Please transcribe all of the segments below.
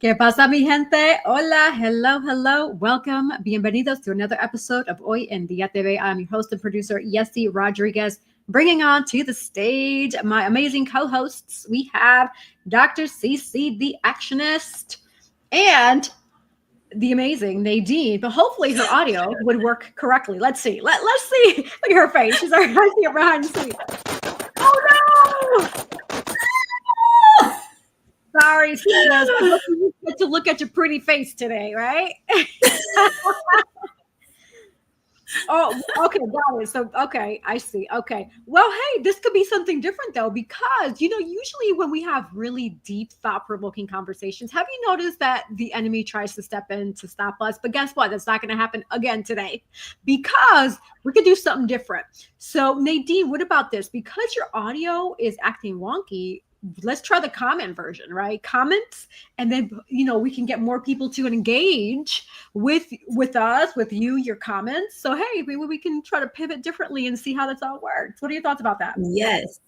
¿Qué pasa, mi gente? Hola, hello, hello. Welcome. Bienvenidos to another episode of Hoy En Día TV. I'm your host and producer, Yessi Rodriguez, bringing on to the stage my amazing co-hosts. We have Dr. CC, the actionist, and the amazing Nadine, but hopefully her audio would work correctly. Let's see. Let's see. Look at her face. She's already behind the scenes. Oh, no! Sorry, sis. I hope you get to look at your pretty face today, right? Oh, okay, got it. So, okay, I see. Okay. Well, hey, this could be something different though, because, usually when we have really deep, thought-provoking conversations, have you noticed that the enemy tries to step in to stop us? But guess what? That's not going to happen again today because we could do something different. So, Nadine, what about this? Because your audio is acting wonky, let's try the comment version, right? Comments, and then we can get more people to engage with us, with you, your comments. So hey, maybe we can try to pivot differently and see how this all works. What are your thoughts about that? Yes.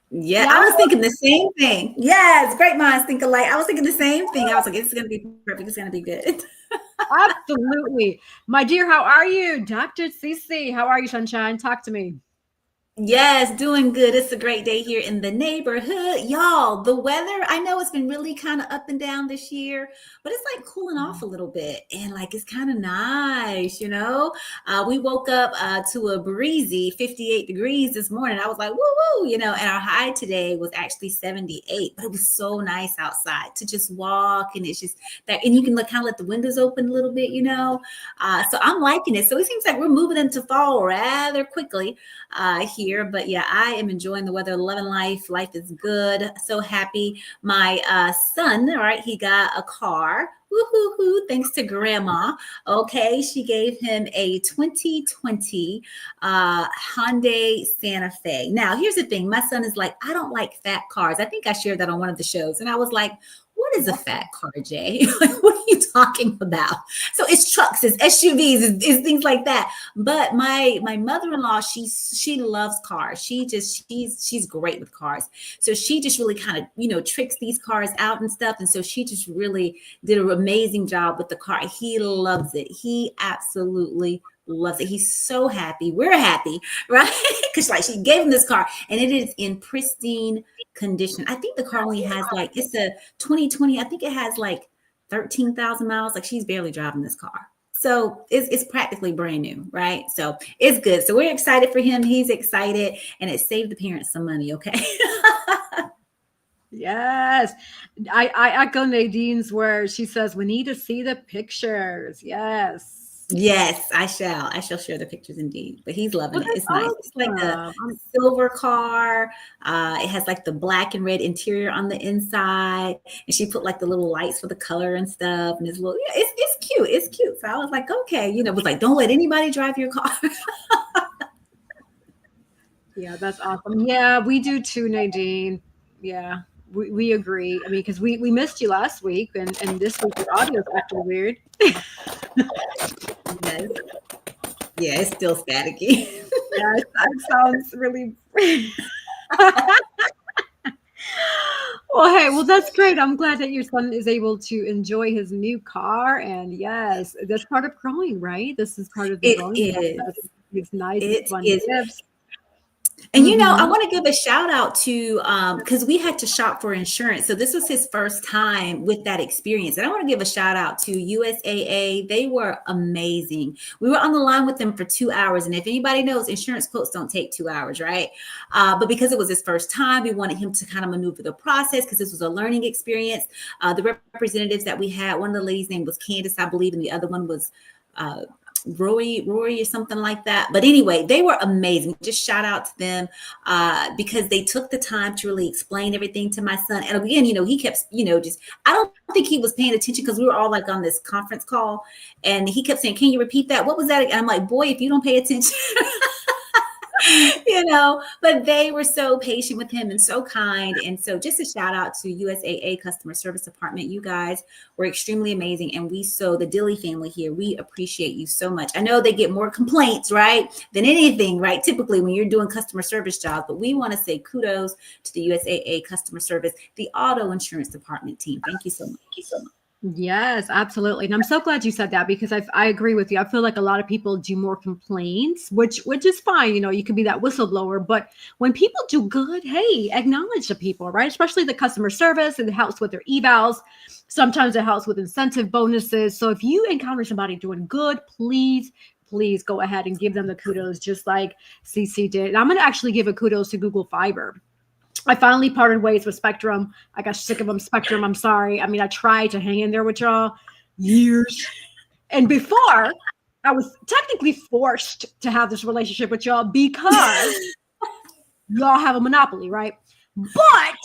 Yeah, I was thinking the same thing. Yes, great minds think alike. I was thinking the same thing. I was like, it's going to be perfect. It's going to be good. Absolutely. My dear, how are you? Dr. CC, how are you, sunshine? Talk to me. Yes, doing good. It's a great day here in the neighborhood. Y'all, the weather, I know it's been really kind of up and down this year, but it's like cooling off a little bit and like it's kind of nice, We woke up to a breezy 58 degrees this morning. I was like, woo woo, and our high today was actually 78, but it was so nice outside to just walk, and it's just that, and you can kind of let the windows open a little bit, So I'm liking it. So it seems like we're moving into fall rather quickly here, but yeah, I am enjoying the weather, loving life. Life is good. So happy. My son, all right, he got a car. Woo-hoo-hoo, thanks to grandma. Okay, she gave him a 2020 Hyundai Santa Fe. Now, here's the thing. My son is like, I don't like fat cars. I think I shared that on one of the shows. And I was like, what is a fat car, Jay? Like, what are you talking about? So it's trucks, it's SUVs, it's things like that. But my mother-in-law, she loves cars. She's great with cars. So she just really kind of, tricks these cars out and stuff. And so she just really did an amazing job with the car. He loves it. He absolutely loves it. He's so happy. We're happy, right? Because like she gave him this car and it is in pristine condition. I think the car only has it's a 2020. I think it has 13,000 miles. Like she's barely driving this car. So it's practically brand new, right? So it's good. So we're excited for him. He's excited, and it saved the parents some money. Okay. Yes. I echo Nadine's where she says we need to see the pictures. Yes. Yes, I shall share the pictures indeed. But he's loving it. It's nice. It's like a silver car. It has like the black and red interior on the inside, and she put like the little lights for the color and stuff. And it's little, it's cute. It's cute. So I was like, okay, was like, don't let anybody drive your car. Yeah, that's awesome. Yeah, we do too, Nadine. Yeah. We agree. I mean, because we missed you last week, and this week your audio is actually weird. Yes. Yeah, it's still staticky. Yeah, that sounds really. Well, that's great. I'm glad that your son is able to enjoy his new car, and yes, that's part of growing, right? This is part of the growing process. It's nice. It's fun gifts. And, I want to give a shout out to, because we had to shop for insurance. So this was his first time with that experience. And I want to give a shout out to USAA. They were amazing. We were on the line with them for 2 hours. And if anybody knows, insurance quotes don't take 2 hours, right? But because it was his first time, we wanted him to kind of maneuver the process because this was a learning experience. The representatives that we had, one of the ladies' name was Candace, I believe, and the other one was Rory or something like that. But anyway, they were amazing. Just shout out to them because they took the time to really explain everything to my son. And again, he kept, I don't think he was paying attention because we were all like on this conference call, and he kept saying, can you repeat that? What was that? And I'm like, boy, if you don't pay attention, but they were so patient with him and so kind. And so just a shout out to USAA Customer Service Department. You guys were extremely amazing. And the Dilly family here, we appreciate you so much. I know they get more complaints, right, than anything, right? Typically when you're doing customer service jobs, but we want to say kudos to the USAA Customer Service, the Auto Insurance Department team. Thank you so much. Thank you so much. Yes, absolutely. And I'm so glad you said that, because I agree with you. I feel like a lot of people do more complaints, which is fine. You can be that whistleblower, but when people do good, hey, acknowledge the people, right? Especially the customer service, and it helps with their evals. Sometimes it helps with incentive bonuses. So if you encounter somebody doing good, please go ahead and give them the kudos, just like CC did. And I'm going to actually give a kudos to Google Fiber. I finally parted ways with Spectrum. I got sick of them. Spectrum, I'm sorry. I mean, I tried to hang in there with y'all years. And before, I was technically forced to have this relationship with y'all because y'all have a monopoly, right? But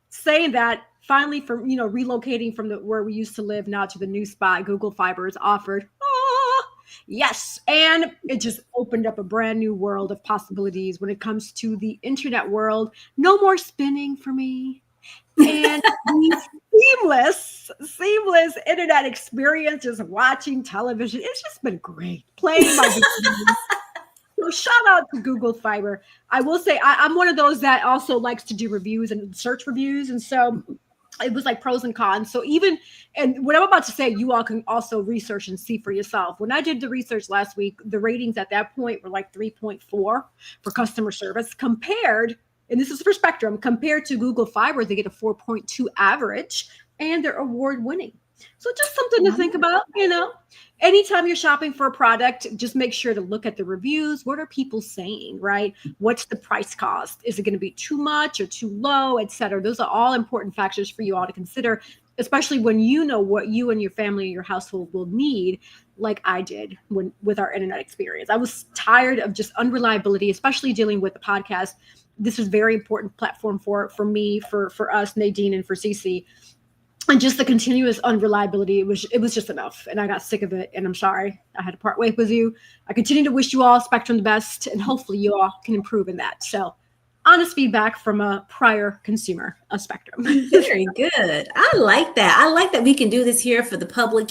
saying that, finally, from relocating from where we used to live now to the new spot, Google Fiber is offered. Yes. And it just opened up a brand new world of possibilities when it comes to the internet world. No more spinning for me. And seamless internet experience, just watching television. It's just been great. Playing my video. So shout out to Google Fiber. I will say I'm one of those that also likes to do reviews and search reviews. And so it was like pros and cons. So and what I'm about to say, you all can also research and see for yourself. When I did the research last week, the ratings at that point were like 3.4 for customer service compared, and this is for Spectrum, compared to Google Fiber, they get a 4.2 average, and they're award winning. So just something to think about, anytime you're shopping for a product, just make sure to look at the reviews. What are people saying, right? What's the price cost? Is it going to be too much or too low, et cetera? Those are all important factors for you all to consider, especially when you know what you and your family and your household will need, like I did with our internet experience. I was tired of just unreliability, especially dealing with the podcast. This is a very important platform for me, for us, Nadine, and for Cece. And just the continuous unreliability, it was just enough. And I got sick of it. And I'm sorry I had to part ways with you. I continue to wish you all Spectrum the best. And hopefully you all can improve in that. So honest feedback from a prior consumer of Spectrum. Very good. I like that. I like that we can do this here for the public,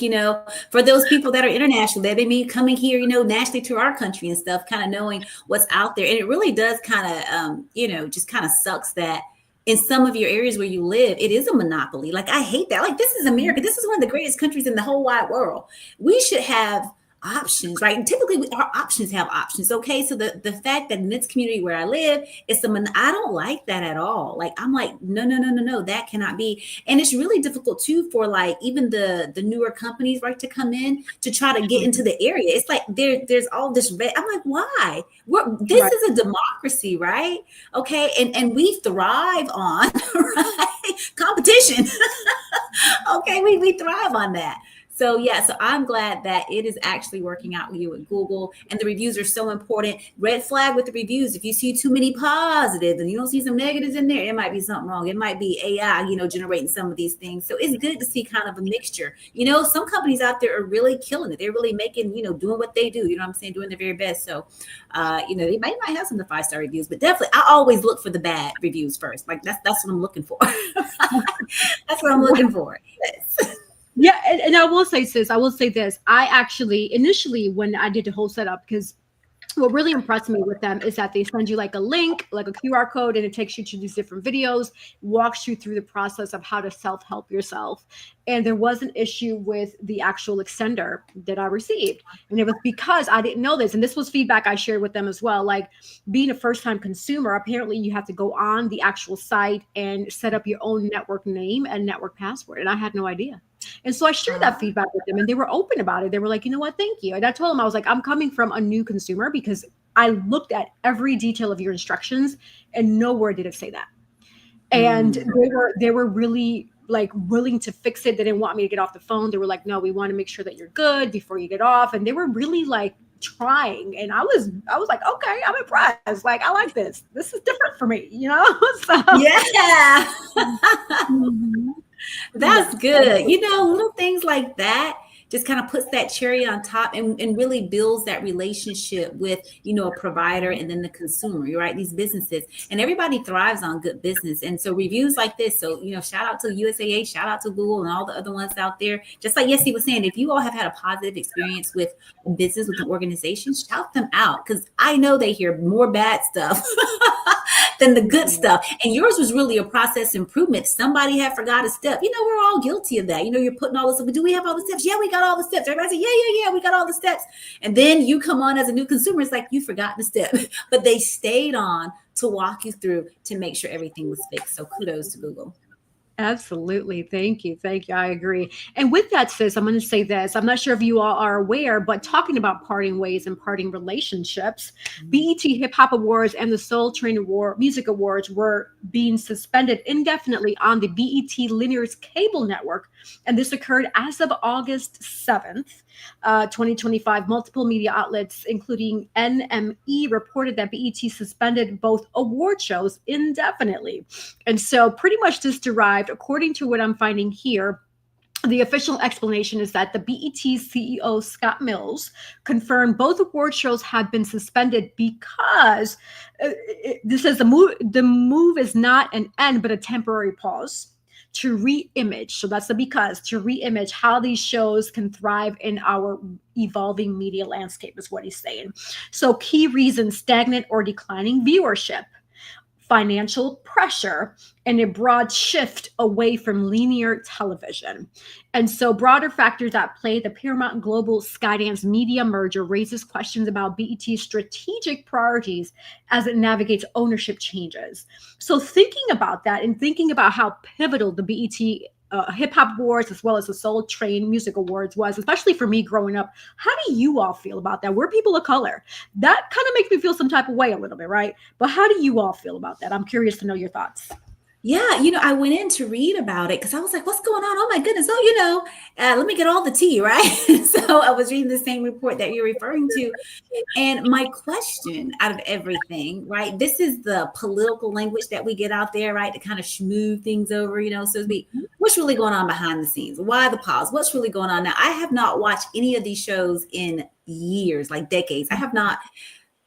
for those people that are international, that they may coming here, nationally to our country and stuff, kind of knowing what's out there. And it really does kind of, just kind of sucks that in some of your areas where you live, it is a monopoly. Like, I hate that. Like, this is America. This is one of the greatest countries in the whole wide world. We should have options, right? And typically our options have options. Okay. So the fact that in this community where I live, I don't like that at all. Like, I'm like, no, that cannot be. And it's really difficult too, for like, even the newer companies, right, to come in to try to get into the area. It's like, there's all this red. I'm like, why? This is a democracy, right? Okay. And we thrive on right? Competition. Okay. We thrive on that. So yeah, so I'm glad that it is actually working out with you at Google, and the reviews are so important. Red flag with the reviews. If you see too many positives and you don't see some negatives in there, it might be something wrong. It might be AI, generating some of these things. So it's good to see kind of a mixture. Some companies out there are really killing it. They're really making, doing what they do. You know what I'm saying? Doing their very best. So, they might have some of the 5-star reviews, but definitely I always look for the bad reviews first. Like that's what I'm looking for. That's what I'm looking for. Yes. Yeah, and I will say, sis, I will say this. I actually, initially, when I did the whole setup, because what really impressed me with them is that they send you like a link, like a QR code, and it takes you to these different videos, walks you through the process of how to self-help yourself. And there was an issue with the actual extender that I received. And it was because I didn't know this. And this was feedback I shared with them as well. Like, being a first-time consumer, apparently you have to go on the actual site and set up your own network name and network password. And I had no idea. And so I shared that feedback with them, and they were open about it. They were like, you know what? Thank you. And I told them, I was like, I'm coming from a new consumer because I looked at every detail of your instructions and nowhere did it say that. And they were really like willing to fix it. They didn't want me to get off the phone. They were like, no, we want to make sure that you're good before you get off. And they were really like trying. And I was like, okay, I'm impressed. Like, I like this. This is different for me, So yeah. That's good. Little things like that just kind of puts that cherry on top and really builds that relationship with, a provider and then the consumer, right? These businesses, and everybody thrives on good business. And so reviews like this. So, shout out to USAA, shout out to Google and all the other ones out there. Just like Yessie was saying, if you all have had a positive experience with a business, with an organization, shout them out, because I know they hear more bad stuff than the good stuff. And yours was really a process improvement. Somebody had forgot a step. We're all guilty of that. You're putting all this stuff. Do we have all the steps? Yeah, we got all the steps. Everybody say, yeah, we got all the steps. And then you come on as a new consumer, it's like you forgot the step, but they stayed on to walk you through to make sure everything was fixed. So kudos to Google. Absolutely. Thank you. Thank you. I agree. And with that, sis, I'm going to say this. I'm not sure if you all are aware, but talking about parting ways and parting relationships, BET Hip Hop Awards and the Soul Train Award Music Awards were being suspended indefinitely on the BET Linear's cable network. And this occurred as of August 7th, 2025. Multiple media outlets, including NME, reported that BET suspended both award shows indefinitely. And so pretty much this derived, according to what I'm finding here, the official explanation is that the BET CEO, Scott Mills, confirmed both award shows have been suspended because this says the move is not an end, but a temporary pause to re-image. So that's the because, to re-image how these shows can thrive in our evolving media landscape is what he's saying. So key reasons: stagnant or declining viewership, financial pressure, and a broad shift away from linear television. And so broader factors at play, the Paramount Global Skydance Media merger raises questions about BET's strategic priorities as it navigates ownership changes. So thinking about that and thinking about how pivotal the BET Hip Hop Awards as well as the Soul Train Music Awards was, especially for me growing up. How do you all feel about that? We're people of color. That kind of makes me feel some type of way a little bit, right? But how do you all feel about that? I'm curious to know your thoughts. Yeah, I went in to read about it because I was like, what's going on? Oh my goodness. Oh, let me get all the tea, right? So I was reading the same report that you're referring to. And my question out of everything, right? This is the political language that we get out there, right? To kind of smooth things over, so to speak. What's really going on behind the scenes? Why the pause? What's really going on now? I have not watched any of these shows in years, like decades. I have not.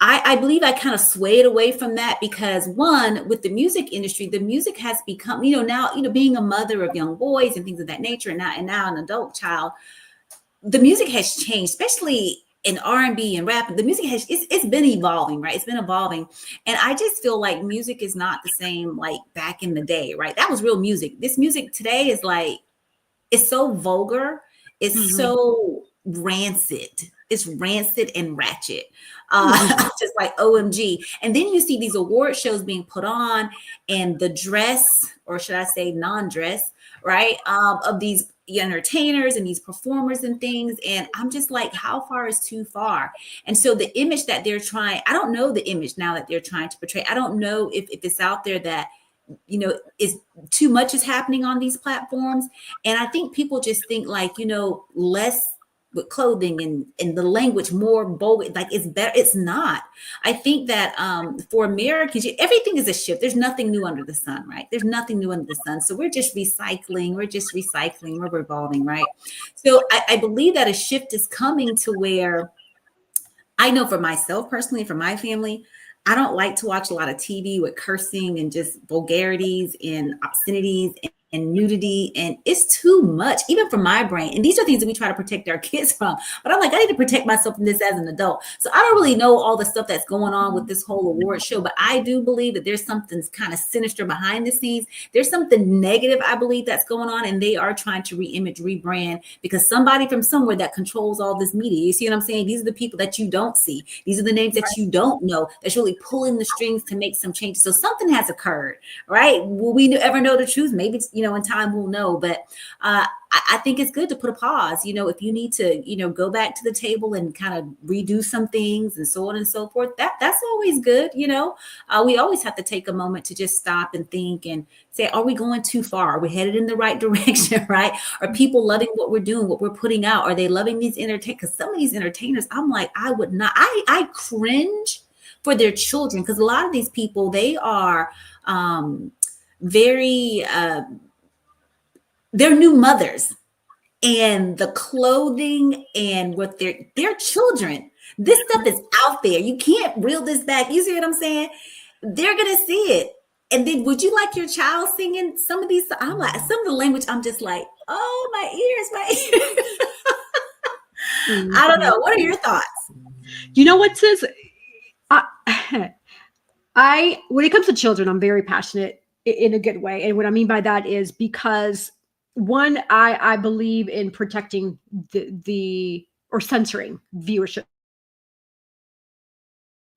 I believe I kind of swayed away from that because, one, with the music industry, the music has become, now, being a mother of young boys and things of that nature, and now an adult child, the music has changed, especially in R&B and rap. The music it's been evolving, right? It's been evolving. And I just feel like music is not the same like back in the day, right? That was real music. This music today is like, it's so vulgar. It's so rancid. It's rancid and ratchet. Just like OMG. And then you see these award shows being put on and the dress, or should I say non-dress, right? Of these entertainers and these performers and things. And I'm just like, how far is too far? And so the image that they're trying, I don't know the image now that they're trying to portray. I don't know if it's out there that, is too much is happening on these platforms. And I think people just think like, less with clothing and the language more bold, like it's better. It's not. I think that for Americans, everything is a shift. There's nothing new under the sun, right? There's nothing new under the sun. So we're just recycling. We're revolving, right? So I believe that a shift is coming to where I know for myself personally, for my family, I don't like to watch a lot of TV with cursing and just vulgarities and obscenities and nudity, and it's too much, even for my brain. And these are things that we try to protect our kids from. But I'm like, I need to protect myself from this as an adult. So I don't really know all the stuff that's going on with this whole award show, but I do believe that there's something kind of sinister behind the scenes. There's something negative, I believe, that's going on, and they are trying to re-image, rebrand, because somebody from somewhere that controls all this media. You see what I'm saying? These are the people that you don't see. These are the names that you don't know that's really pulling the strings to make some changes. So something has occurred, right? Will we ever know the truth? Maybe it's, in time we'll know. But I think it's good to put a pause. If you need to, go back to the table and kind of redo some things and so on and so forth, that's always good. We always have to take a moment to just stop and think and say, are we going too far? Are we headed in the right direction, right? Are people loving what we're doing, what we're putting out? Are they loving these entertainers? Because some of these entertainers, I'm like, I would not, I cringe for their children, because a lot of these people, they are very, they're new mothers. and the clothing and what their children. This stuff is out there. You can't reel this back. You see what I'm saying? They're gonna see it. And then would you like your child singing some of these? I'm like, some of the language, I'm just like, oh, my ears. I don't know. What are your thoughts? You know what, sis? I when it comes to children, I'm very passionate in a good way. And what I mean by that is because one, I believe in protecting the or censoring viewership,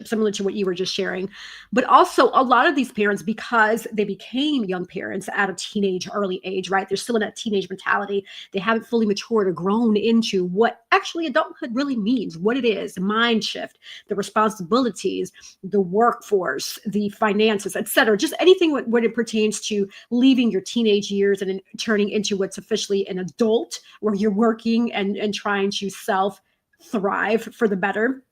similar to what you were just sharing. But also a lot of these parents, because they became young parents at a early age, right? They're still in that teenage mentality. They haven't fully matured or grown into what actually adulthood really means, what it is, the mind shift, the responsibilities, the workforce, the finances, etc. Just anything when it pertains to leaving your teenage years and turning into what's officially an adult, where you're working and trying to self thrive for the better.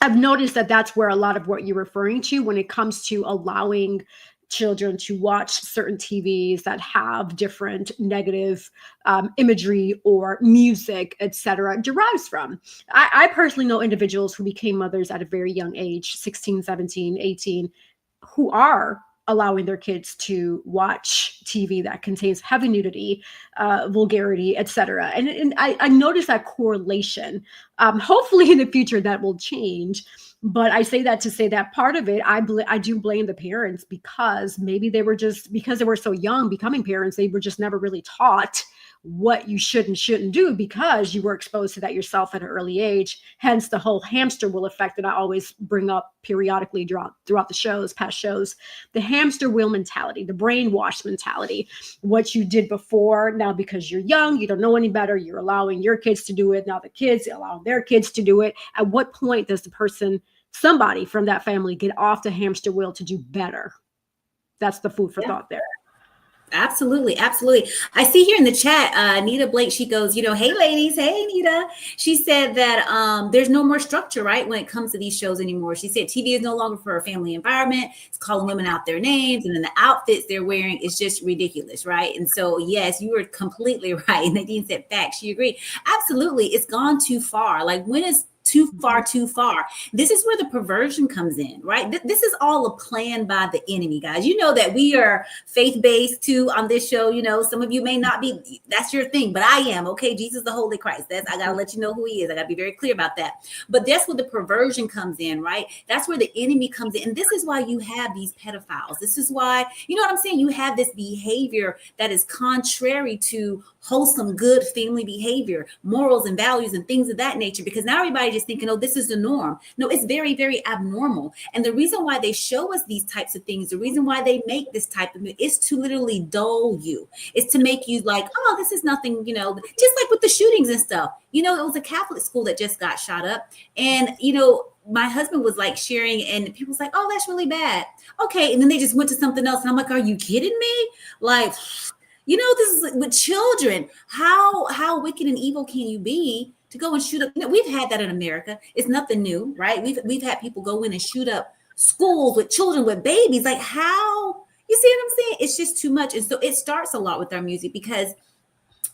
I've noticed that that's where a lot of what you're referring to when it comes to allowing children to watch certain TVs that have different negative imagery or music, etc., derives from. I personally know individuals who became mothers at a very young age, 16, 17, 18, who are allowing their kids to watch TV that contains heavy nudity, vulgarity, etc. And I noticed that correlation. Hopefully in the future that will change. But I say that to say that part of it, I do blame the parents, because maybe because they were so young becoming parents, they were just never really taught what you should and shouldn't do, because you were exposed to that yourself at an early age. Hence the whole hamster wheel effect that I always bring up periodically throughout the past shows. The hamster wheel mentality, the brainwash mentality. What you did before, now because you're young, you don't know any better, you're allowing your kids to do it. Now the kids allowing their kids to do it. At what point does somebody from that family, get off the hamster wheel to do better? That's the food for thought there. Absolutely. Absolutely. I see here in the chat, Nita Blake, she goes, hey, ladies. Hey, Nita. She said that there's no more structure, right, when it comes to these shows anymore. She said TV is no longer for a family environment. It's calling women out their names. And then the outfits they're wearing is just ridiculous, right? And so, yes, you were completely right. And Nadine said facts. She agreed. Absolutely. It's gone too far. Like, when is too far? This is where the perversion comes in, right? This is all a plan by the enemy, guys. You know that we are faith-based too on this show. Some of you may not be, that's your thing, but I am. Okay, Jesus, the Holy Christ. I gotta let you know who he is. I gotta be very clear about that. But that's where the perversion comes in, right? That's where the enemy comes in. And this is why you have these pedophiles. This is why, you know what I'm saying? You have this behavior that is contrary to wholesome, good family behavior, morals and values and things of that nature, because now everybody just thinking, oh, this is the norm. No, it's very, very abnormal. And the reason why they show us these types of things, the reason why they make this type of, is to literally dull you. It's to make you like, oh, this is nothing, just like with the shootings and stuff. It was a Catholic school that just got shot up. And, my husband was like sharing, and people was like, oh, that's really bad. Okay. And then they just went to something else. And I'm like, are you kidding me? Like, this is with children. How wicked and evil can you be to go and shoot up? We've had that in America. It's nothing new, right? We've had people go in and shoot up schools with children, with babies. Like, how? You see what I'm saying? It's just too much. And so it starts a lot with our music, because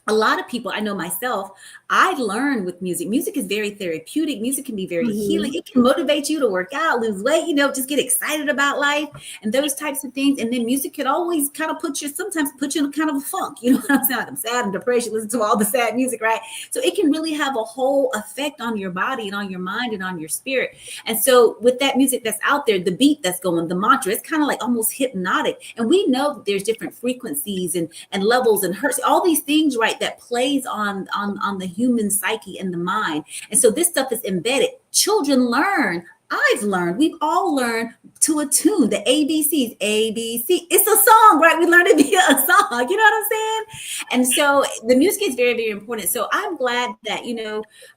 a lot of people, I know myself, I learn with music. Music is very therapeutic. Music can be very healing. It can motivate you to work out, lose weight, just get excited about life and those types of things. And then music could always kind of sometimes put you in a kind of a funk. You know what I'm saying? Like, I'm sad and depressed. Listen to all the sad music, right? So it can really have a whole effect on your body and on your mind and on your spirit. And so with that music that's out there, the beat that's going, the mantra, it's kind of like almost hypnotic. And we know that there's different frequencies and levels and hertz, all these things, right, that plays on the human psyche and the mind. And so this stuff is embedded. Children learn. I've learned. We've all learned to attune the ABCs. ABC. It's a song, right? We learned it via a song. You know what I'm saying? And so the music is very, very important. So I'm glad that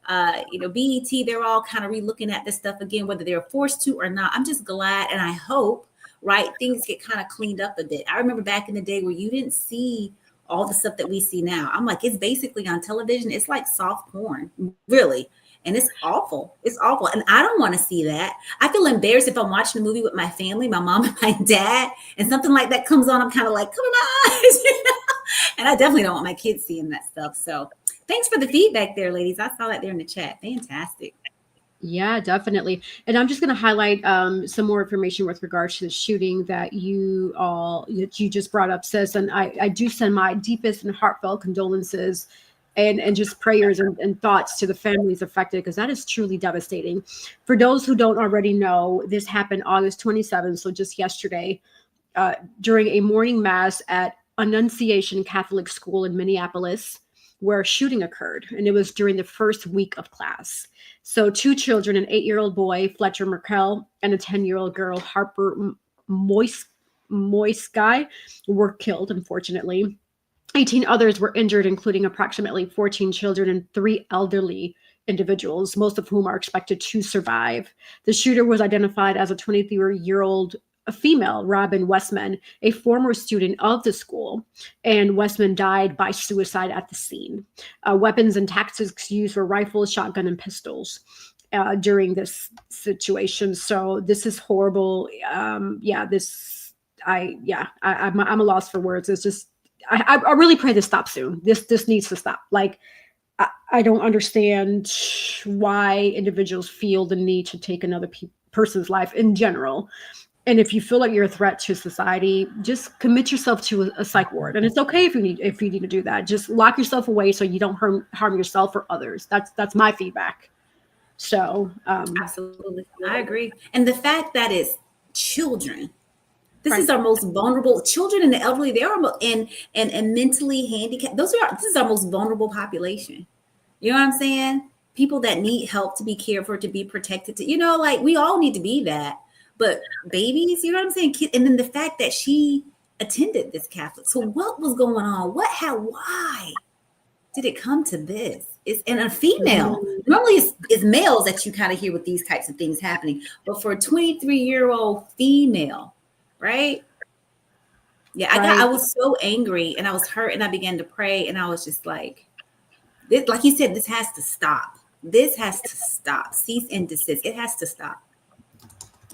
BET, they're all kind of relooking at this stuff again, whether they're forced to or not. I'm just glad, and I hope, right, things get kind of cleaned up a bit. I remember back in the day where you didn't see all the stuff that we see now. I'm like, it's basically on television. It's like soft porn, really. And it's awful. It's awful. And I don't want to see that. I feel embarrassed if I'm watching a movie with my family, my mom and my dad, and something like that comes on. I'm kind of like, cover my eyes. And I definitely don't want my kids seeing that stuff. So Thanks for the feedback there, ladies. I saw that there in the chat. Fantastic. Yeah, definitely. And I'm just going to highlight some more information with regards to the shooting that you just brought up, sis. And I do send my deepest and heartfelt condolences and just prayers and thoughts to the families affected, because that is truly devastating. For those who don't already know, this happened August 27th, so just yesterday, during a morning mass at Annunciation Catholic School in Minneapolis, where a shooting occurred, and it was during the first week of class. So 2 children, an 8-year-old boy, Fletcher Merkel, and a 10-year-old girl, Harper Moisky, were killed, unfortunately. 18 others were injured, including approximately 14 children and 3 elderly individuals, most of whom are expected to survive. The shooter was identified as a 23-year-old female, Robin Westman, a former student of the school, and Westman died by suicide at the scene. Weapons and tactics used were rifles, shotgun, and pistols during this situation. So this is horrible. I'm a loss for words. It's just, I really pray this stops soon. This needs to stop. Like, I don't understand why individuals feel the need to take another person's life in general. And if you feel like you're a threat to society, just commit yourself to a psych ward. And it's okay if you need to do that. Just lock yourself away so you don't harm yourself or others. That's my feedback. So absolutely, I agree. And the fact that it's children, this right. is our most vulnerable. Children and the elderly, they are and mentally handicapped. This is our most vulnerable population. You know what I'm saying? People that need help to be cared for, to be protected. Like, we all need to be that. But babies, you know what I'm saying? And then the fact that she attended this Catholic. So what was going on? Why did it come to this? And a female. Normally it's males that you kind of hear with these types of things happening. But for a 23-year-old female, right? Yeah, I was so angry and I was hurt, and I began to pray, and I was just like, this, like you said, this has to stop. This has to stop. Cease and desist. It has to stop.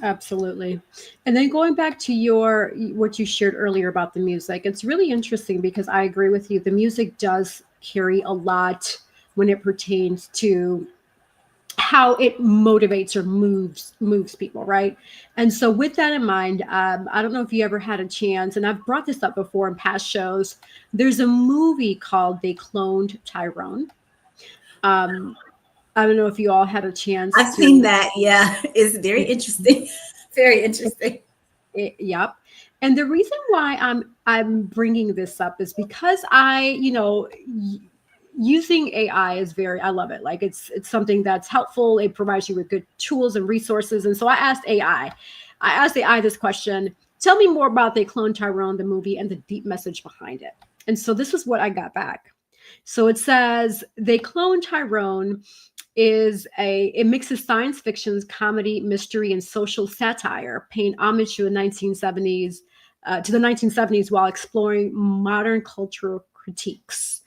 Absolutely. And then going back to what you shared earlier about the music, it's really interesting because I agree with you. The music does carry a lot when it pertains to how it motivates or moves people, right? And so with that in mind, I don't know if you ever had a chance, and I've brought this up before in past shows, there's a movie called They Cloned Tyrone. I don't know if you all had a chance. I've seen that. Yeah, it's very interesting. Very interesting. Yep. And the reason why I'm bringing this up is because using AI is I love it. Like, it's something that's helpful. It provides you with good tools and resources. And so I asked AI this question: tell me more about They Cloned Tyrone, the movie, and the deep message behind it. And so this is what I got back. So it says, They Cloned Tyrone it mixes science fiction's comedy, mystery, and social satire, paying homage to the 1970s while exploring modern cultural critiques.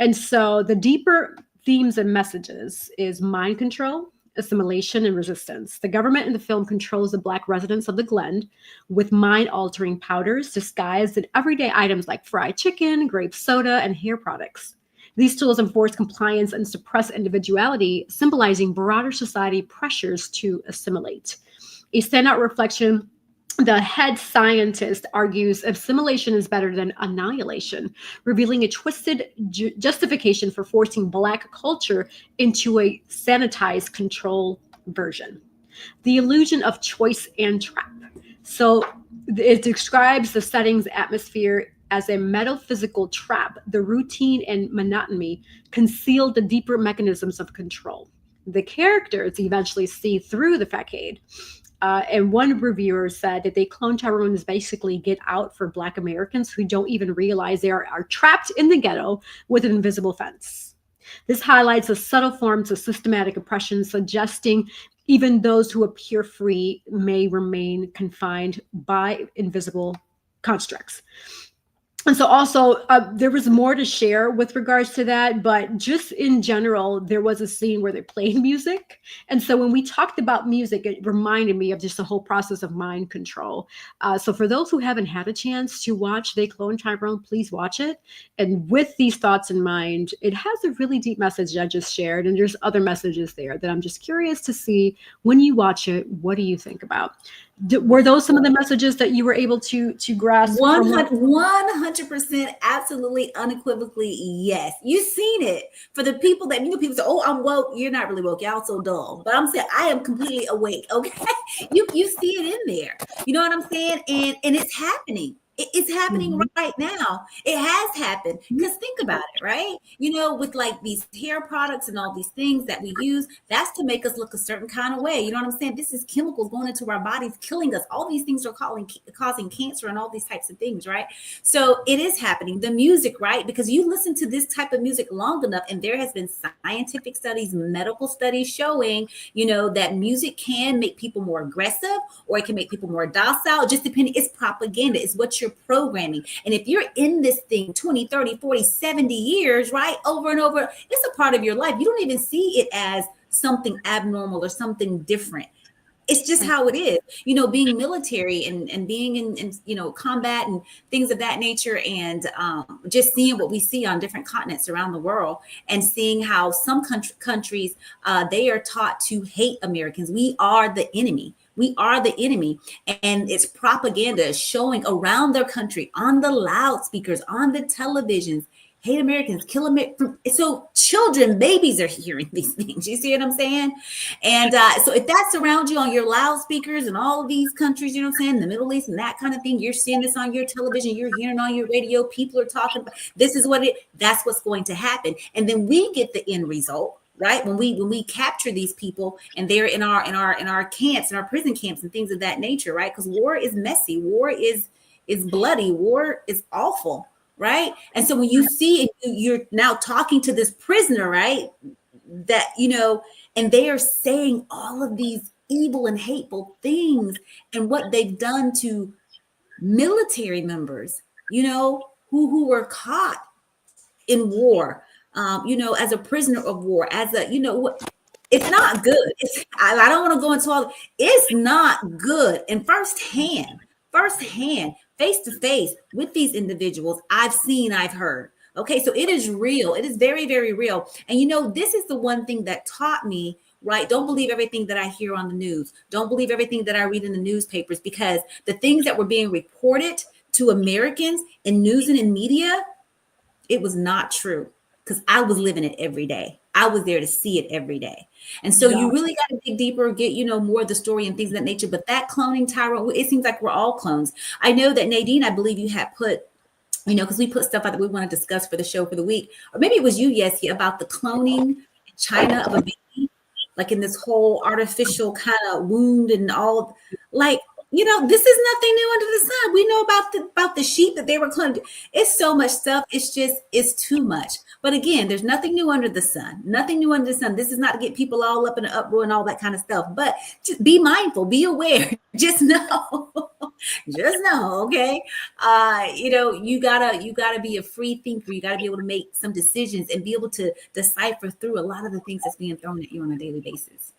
And so the deeper themes and messages is mind control, assimilation, and resistance. The government in the film controls the Black residents of the Glen with mind-altering powders disguised in everyday items like fried chicken, grape soda, and hair products. These tools enforce compliance and suppress individuality, symbolizing broader society pressures to assimilate. A standout reflection, the head scientist argues assimilation is better than annihilation, revealing a twisted justification for forcing Black culture into a sanitized control version. The illusion of choice and trap. So it describes the setting's atmosphere as a metaphysical trap. The routine and monotony conceal the deeper mechanisms of control. The characters eventually see through the facade. And one reviewer said that They Cloned Tyrone is basically Get Out for Black Americans who don't even realize they are trapped in the ghetto with an invisible fence. This highlights the subtle forms of systematic oppression, suggesting even those who appear free may remain confined by invisible constructs. And so also there was more to share with regards to that, but just in general, there was a scene where they played music. And so when we talked about music, it reminded me of just the whole process of mind control. So for those who haven't had a chance to watch They Clone Tyrone, please watch it. And with these thoughts in mind, it has a really deep message I just shared. And there's other messages there that I'm just curious to see when you watch it. What do you think about? Were those some of the messages that you were able to grasp from what? 100%, absolutely, unequivocally, yes. You've seen it. For the people that, people say, oh, I'm woke. You're not really woke. Y'all so dull. But I'm saying I am completely awake, okay? You see it in there. You know what I'm saying? And it's happening. It's happening right now. It has happened. Because think about it, right? With like these hair products and all these things that we use, that's to make us look a certain kind of way. You know what I'm saying? This is chemicals going into our bodies, killing us. All these things are causing cancer and all these types of things, right? So it is happening. The music, right? Because you listen to this type of music long enough, and there has been scientific studies, medical studies showing, that music can make people more aggressive, or it can make people more docile, just depending. It's propaganda. It's what you're programming. And if you're in this thing 20, 30, 40, 70 years, right, over and over, it's a part of your life. You don't even see it as something abnormal or something different. It's just how it is, being military and being in combat and things of that nature, and just seeing what we see on different continents around the world, and seeing how some countries, they are taught to hate Americans. We are the enemy. We are the enemy. And it's propaganda showing around their country on the loudspeakers, on the televisions. Hate Americans, kill Americans. So children, babies are hearing these things. You see what I'm saying? And so if that's around you on your loudspeakers in all of these countries, you know what I'm saying, the Middle East and that kind of thing, you're seeing this on your television, you're hearing on your radio, people are talking about this is that's what's going to happen. And then we get the end result, right? When we capture these people and they're in our camps, in our prison camps and things of that nature, right? Because war is messy, war is bloody, war is awful. Right. And so when you see you're now talking to this prisoner, right, that, and they are saying all of these evil and hateful things and what they've done to military members, who were caught in war, as a prisoner of war, as a, it's not good. I don't want to go into all. It's not good. And firsthand, face to face with these individuals, I've seen, I've heard. Okay, so it is real. It is very, very real. And this is the one thing that taught me, right? Don't believe everything that I hear on the news. Don't believe everything that I read in the newspapers, because the things that were being reported to Americans in news and in media, it was not true, because I was living it every day. I was there to see it every day. And so you really got to dig deeper, get, more of the story and things of that nature. But that cloning, Tyrone, it seems like we're all clones. I know that Nadine, I believe you had put, because we put stuff out that we want to discuss for the show for the week. Or maybe it was you, Yesia, about the cloning in China of a baby, like in this whole artificial kind of wound and all, like, this is nothing new under the sun. We know about the sheep that they were cloning. It's so much stuff. It's too much. But again, there's nothing new under the sun. Nothing new under the sun. This is not to get people all up in an uproar and all that kind of stuff. But just be mindful, be aware. Just know, okay? You gotta be a free thinker. You gotta be able to make some decisions and be able to decipher through a lot of the things that's being thrown at you on a daily basis.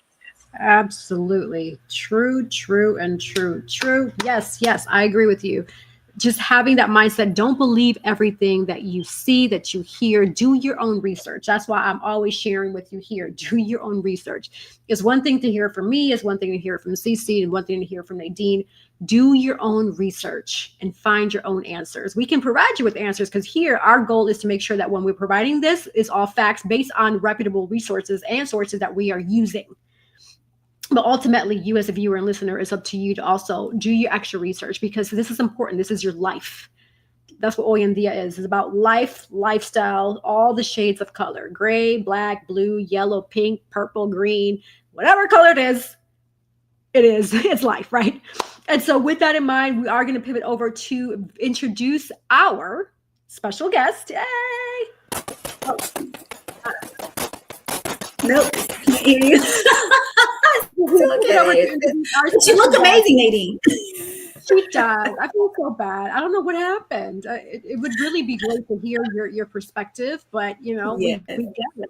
Absolutely. True. Yes, I agree with you. Just having that mindset, don't believe everything that you see, that you hear. Do your own research. That's why I'm always sharing with you here. Do your own research. It's one thing to hear from me, it's one thing to hear from CC, and one thing to hear from Nadine. Do your own research and find your own answers. We can provide you with answers, because here our goal is to make sure that when we're providing this, is all facts based on reputable resources and sources that we are using. But ultimately, you as a viewer and listener, it's up to you to also do your extra research, because this is important. This is your life. That's what Hoy En Día is. It's about life, lifestyle, all the shades of color: gray, black, blue, yellow, pink, purple, green, whatever color it is. It's life, right? And so with that in mind, we are going to pivot over to introduce our special guest. Yay! Oh. Nope. Can't hear you. Okay. But you look amazing, Nadine. She does. I feel so bad. I don't know what happened. It would really be great to hear your perspective, but we Yes. get it.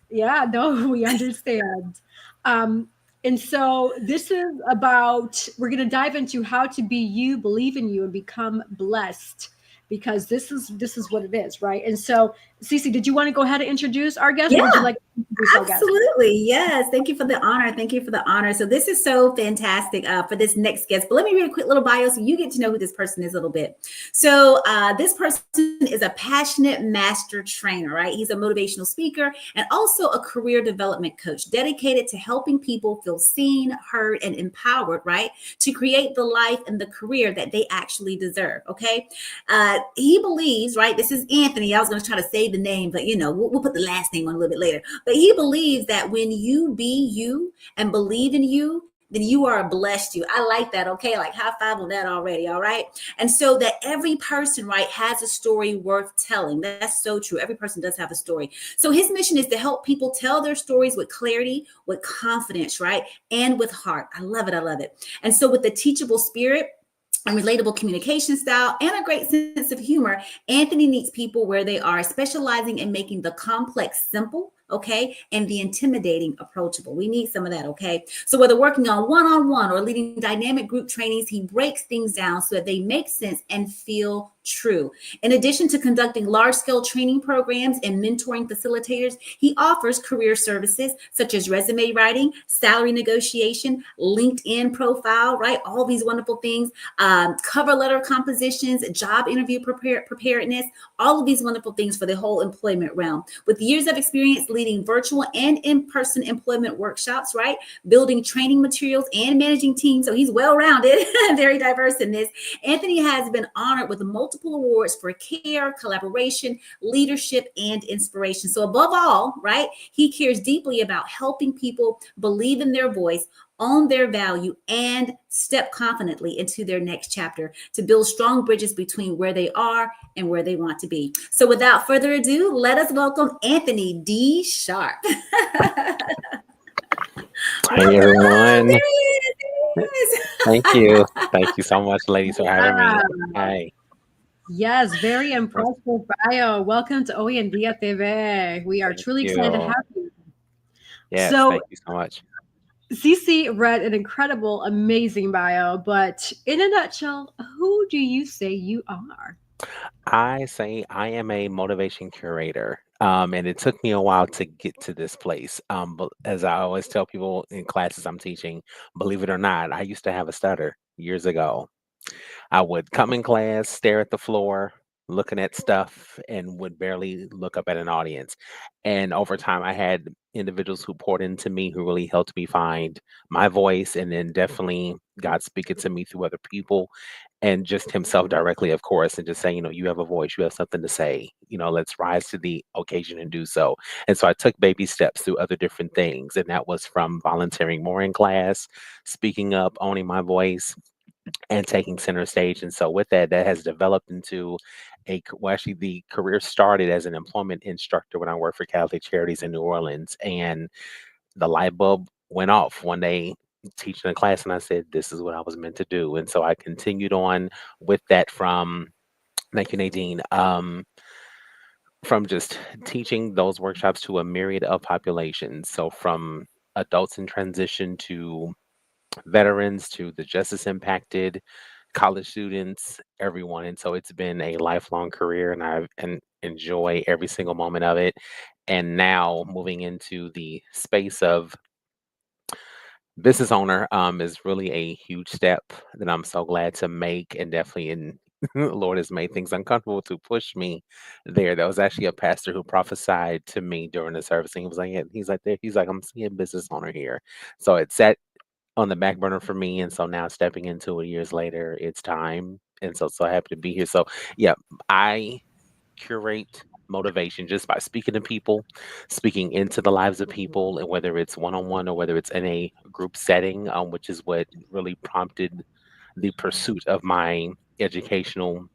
Yeah, no, we understand. Um, and so this is about, we're going to dive into how to be you, believe in you, and become blessed, because this is what it is, right? And so, Cece, did you want to go ahead and introduce our guest, or would you Yeah. like to introduce our guest? Absolutely. Yes. Thank you for the honor. Thank you for the honor. So this is so fantastic for this next guest. But let me read a quick little bio so you get to know who this person is a little bit. So this person is a passionate master trainer, right? He's a motivational speaker and also a career development coach dedicated to helping people feel seen, heard, and empowered, right? To create the life and the career that they actually deserve. Okay. He believes, right? This is Anthony. I was going to try to say the name, but we'll put the last name on a little bit later. But he believes that when you be you and believe in you, then you are blessed you. I like that. Okay. Like high five on that already. All right. And so that every person, right, has a story worth telling. That's so true. Every person does have a story. So his mission is to help people tell their stories with clarity, with confidence, right? And with heart. I love it. I love it. And so with the teachable spirit, a relatable communication style, and a great sense of humor, Anthony meets people where they are, specializing in making the complex simple, okay, and the intimidating approachable. We need some of that, okay? So whether working on one-on-one or leading dynamic group trainings, he breaks things down so that they make sense and feel true. In addition to conducting large-scale training programs and mentoring facilitators, he offers career services such as resume writing, salary negotiation, LinkedIn profile, right? All these wonderful things, cover letter compositions, job interview preparedness, all of these wonderful things for the whole employment realm. With years of experience leading virtual and in-person employment workshops, right? Building training materials and managing teams. So he's well-rounded, very diverse in this. Anthony has been honored with multiple awards for care, collaboration, leadership, and inspiration. So above all, right, he cares deeply about helping people believe in their voice, own their value, and step confidently into their next chapter to build strong bridges between where they are and where they want to be. So without further ado, let us welcome Anthony D. Sharp. Hey Welcome. everyone. There he is. There he is. Thank you. Thank you so much, ladies, for having me. Yeah. Hi. Yes, very impressive bio. Welcome to Hoy En Día TV. We are Thank truly excited to you. have you. Yes, So, thank you so much. Cece read an incredible, amazing bio, but in a nutshell, who do you say you are? I say I am a motivation curator. And it took me a while to get to this place. But as I always tell people in classes I'm teaching, believe it or not, I used to have a stutter years ago. I would come in class, stare at the floor, looking at stuff, and would barely look up at an audience. And over time, I had individuals who poured into me who really helped me find my voice, and then definitely God speaking to me through other people and just Himself directly, of course, and just saying, you have a voice, you have something to say, let's rise to the occasion and do so. And so I took baby steps through other different things, and that was from volunteering more in class, speaking up, owning my voice, and taking center stage. And so with that, that has developed into well, actually the career started as an employment instructor when I worked for Catholic Charities in New Orleans. And the light bulb went off one day teaching a class, and I said, this is what I was meant to do. And so I continued on with that from, thank you, Nadine, from just teaching those workshops to a myriad of populations. So from adults in transition to veterans to the justice impacted, college students, everyone. And so it's been a lifelong career, and enjoy every single moment of it. And now moving into the space of business owner is really a huge step that I'm so glad to make, and definitely in Lord has made things uncomfortable to push me there. There was actually a pastor who prophesied to me during the service, and he was like, yeah, he's like, I'm seeing business owner here. So it sat on the back burner for me, and so now stepping into it years later, it's time. And so happy to be here. So yeah, I curate motivation just by speaking to people, speaking into the lives of people, and whether it's one-on-one or whether it's in a group setting, which is what really prompted the pursuit of my educational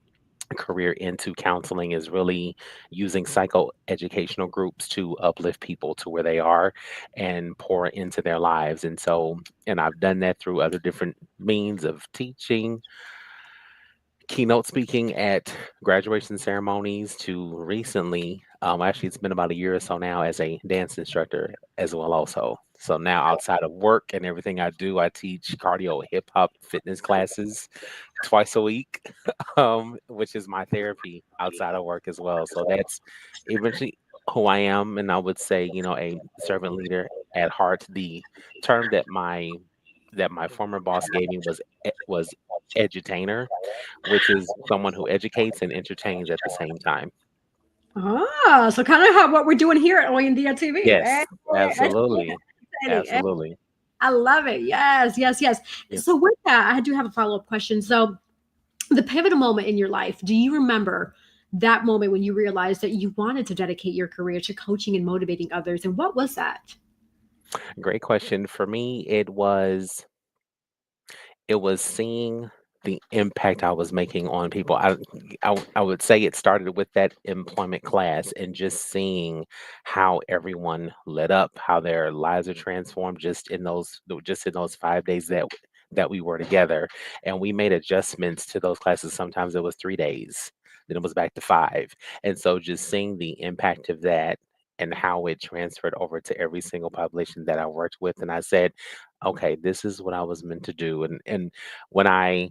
career into counseling, is really using psychoeducational groups to uplift people to where they are and pour into their lives. And I've done that through other different means of teaching, keynote speaking at graduation ceremonies to recently, actually, it's been about a year or so now as a dance instructor as well, also. So now, outside of work and everything I do, I teach cardio, hip hop, fitness classes twice a week, which is my therapy outside of work as well. So that's eventually who I am, and I would say, a servant leader at heart. The term that my former boss gave me was edutainer, which is someone who educates and entertains at the same time. So kind of how what we're doing here at Hoy En Día TV. Yes, absolutely, absolutely. I love it. Yes, yes, yes. Yeah. So with that, I do have a follow-up question. So the pivotal moment in your life, do you remember that moment when you realized that you wanted to dedicate your career to coaching and motivating others? And what was that? Great question. For me, it was seeing the impact I was making on people. I would say it started with that employment class and just seeing how everyone lit up, how their lives are transformed just in those 5 days that we were together. And we made adjustments to those classes. Sometimes it was 3 days, then it was back to five. And so just seeing the impact of that and how it transferred over to every single population that I worked with. And I said, okay, this is what I was meant to do. And when I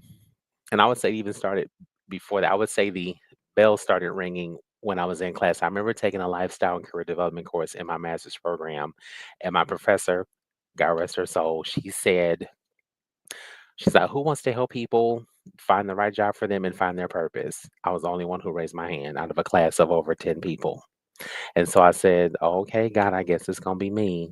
would say it even started before that. I would say the bell started ringing when I was in class. I remember taking a lifestyle and career development course in my master's program, and my professor, God rest her soul, she's like, "Who wants to help people find the right job for them and find their purpose?" I was the only one who raised my hand out of a class of over 10 people. And so I said, "Okay, God, I guess it's gonna be me."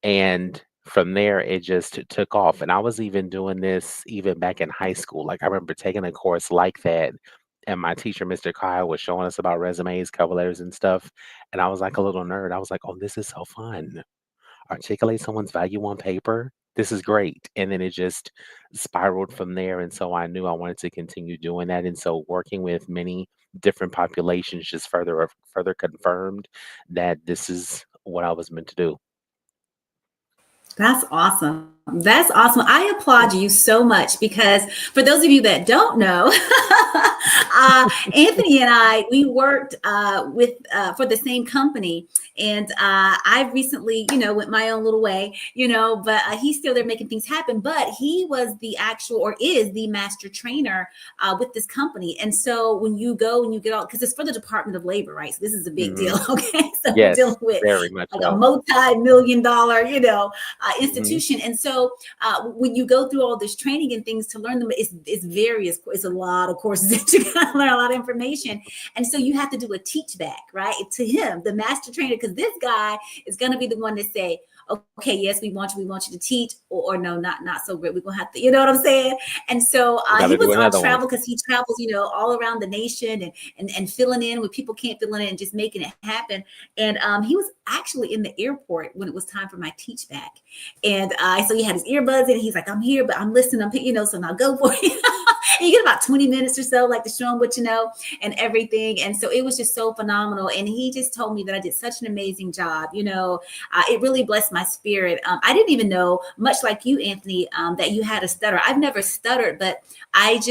And from there, it just took off. And I was even doing this even back in high school. Like I remember taking a course like that, and my teacher, Mr. Kyle, was showing us about resumes, cover letters, and stuff. And I was like a little nerd. I was like, "Oh, this is so fun. Articulate someone's value on paper. This is great." And then it just spiraled from there. And so I knew I wanted to continue doing that. And so working with many different populations just further confirmed that this is what I was meant to do. That's awesome. That's awesome. I Yeah. applaud you so much because for those of you that don't know, Anthony and I, we worked with for the same company. And I recently, went my own little way, but he's still there making things happen. But he was the actual or is the master trainer with this company. And so when you go and you get all, because it's for the Department of Labor, right? So this is a big Hmm. deal. Okay. So we're dealing Yes, with very much like a so. multi-million dollar, Hmm. institution. And so when you go through all this training and things to learn them, it's various, it's a lot of courses that you got to learn a lot of information. And so you have to do a teach back, right? To him, the master trainer, because this guy is going to be the one to say, okay, yes, we want you to teach, or no, not so great. We're gonna have to, you know what I'm saying? And so Got he to do was on another one. travel because he travels, all around the nation and filling in when people can't fill in and just making it happen. And he was actually in the airport when it was time for my teach back. And so he had his earbuds in. And he's like, "I'm here, but I'm listening. So now go for it." And you get about 20 minutes or so, like to show him what you know and everything. And so it was just so phenomenal. And he just told me that I did such an amazing job. It really blessed my spirit. I didn't even know, much like you, Anthony, that you had a stutter. I've never stuttered, but I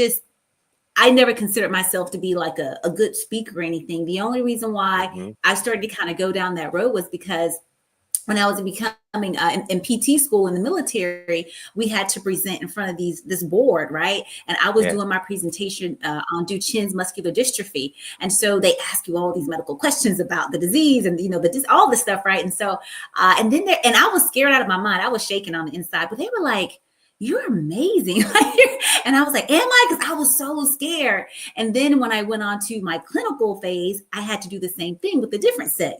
never considered myself to be like a good speaker or anything. The only reason why Hmm. I started to kind of go down that road was because when I was becoming in PT school in the military, we had to present in front of this board, right? And I was Yes. doing my presentation on Duchenne's muscular dystrophy, and so they ask you all these medical questions about the disease and all this stuff, right? And so and I was scared out of my mind. I was shaking on the inside, but they were like, "You're amazing." And I was like, "Am I?" Because I was so scared. And then when I went on to my clinical phase, I had to do the same thing with a different set,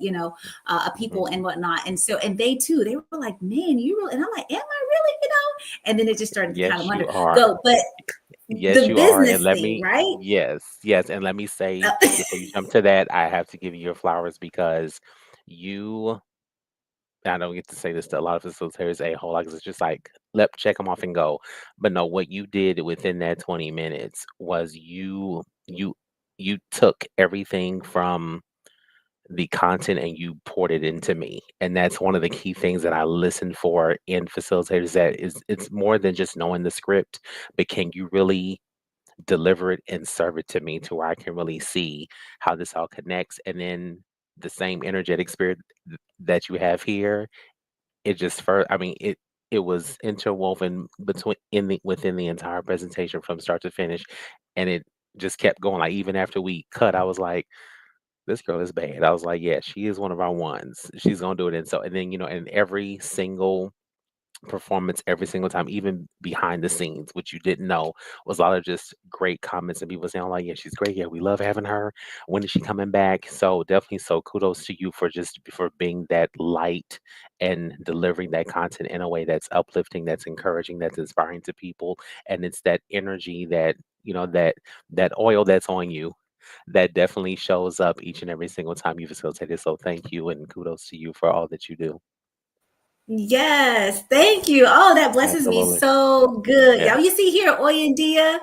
of people Hmm. and whatnot. And so, and they too, they were like, "Man, you really," and I'm like, "Am I really?" And then it just started to kind of Yes, you wonder, are. go. But Yes, the you are. And business let thing, me, right? yes, yes. And let me say Uh, before you jump to that, I have to give you your flowers because you, I don't get to say this to a lot of facilitators a whole lot because it's just like, check them off and go. But no, what you did within that 20 minutes was you took everything from the content and you poured it into me. And that's one of the key things that I listen for in facilitators, that is it's more than just knowing the script, but can you really deliver it and serve it to me to where I can really see how this all connects. And then the same energetic spirit that you have here, it just I mean, it was interwoven between in the within the entire presentation from start to finish, and it just kept going. Like even after we cut, I was like, "This girl is bad." I was like, "Yeah, she is one of our ones. She's gonna do it." And so, and then and every single performance every single time, even behind the scenes, which you didn't know, was a lot of just great comments and people saying, like, yeah, she's great. Yeah, we love having her. When is she coming back? So definitely so kudos to you for just for being that light and delivering that content in a way that's uplifting, that's encouraging, that's inspiring to people. And it's that energy that, that oil that's on you that definitely shows up each and every single time you facilitate it. So thank you and kudos to you for all that you do. Yes, thank you. Oh, that blesses me Absolutely. so good. Yeah. Y'all, you see here, Hoy En Dia.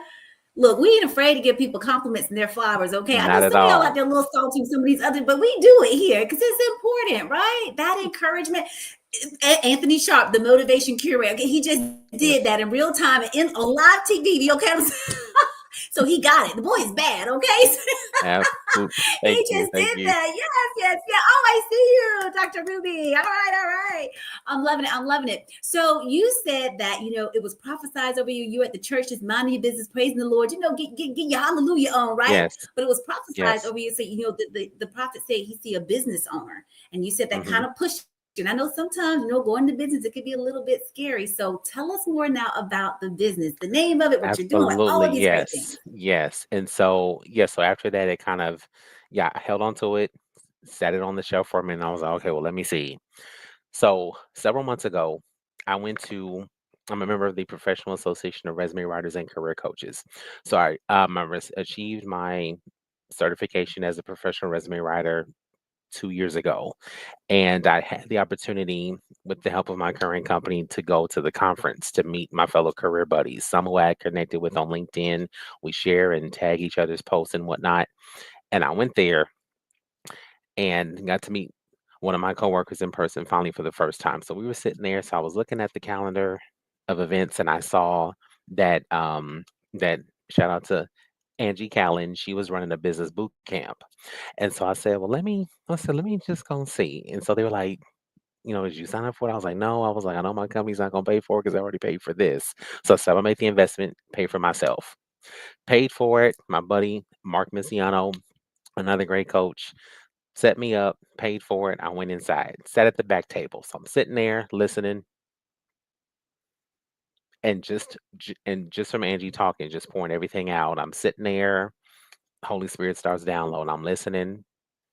Look, we ain't afraid to give people compliments and their flowers, okay? I know Not at some of y'all out all. there a little salty with some of these others, but we do it here because it's important, right? That encouragement. Anthony Sharp, the motivation curator, okay, he just did Yes. that in real time in a live TV, okay? So he got it. The boy is bad, okay? Absolutely. He Thank you. just Thank did you. that. Yes, yes, yes. Oh, I see you, Dr. Ruby. All right, all right. I'm loving it. I'm loving it. So you said that, it was prophesied over you. You at the church, just minding your business, praising the Lord, get your hallelujah on, right? Yes. But it was prophesied Yes. over you. So, the prophet said he see a business owner. And you said that Hmm. kind of pushed. And I know sometimes, going to business, it could be a little bit scary. So tell us more now about the business, the name of it, what you're doing, like all Absolutely. of these great things. Yes. Yes. And so, yeah, so after that, it kind of, yeah, I held on to it, set it on the shelf for a minute. And I was like, okay, well, let me see. So several months ago, I went to, I'm a member of the Professional Association of Resume Writers and Career Coaches. So achieved my certification as a professional resume writer 2 years ago. And I had the opportunity, with the help of my current company, to go to the conference to meet my fellow career buddies, some who I had connected with on LinkedIn. We share and tag each other's posts and whatnot. And I went there and got to meet one of my coworkers in person finally for the first time. So we were sitting there. So I was looking at the calendar of events and I saw that shout out to Angie Callan, she was running a business boot camp. And so I said, well, let me just go and see. And so they were like, did you sign up for it? I was like, no. I was like, I know my company's not gonna pay for it because I already paid for this. So I said, I'll make the investment, pay for myself. Paid for it. My buddy Mark Missiano, another great coach, set me up, paid for it. I went inside, sat at the back table. So I'm sitting there listening, and just from Angie talking, just pouring everything out. I'm sitting there. Holy Spirit starts downloading. I'm listening,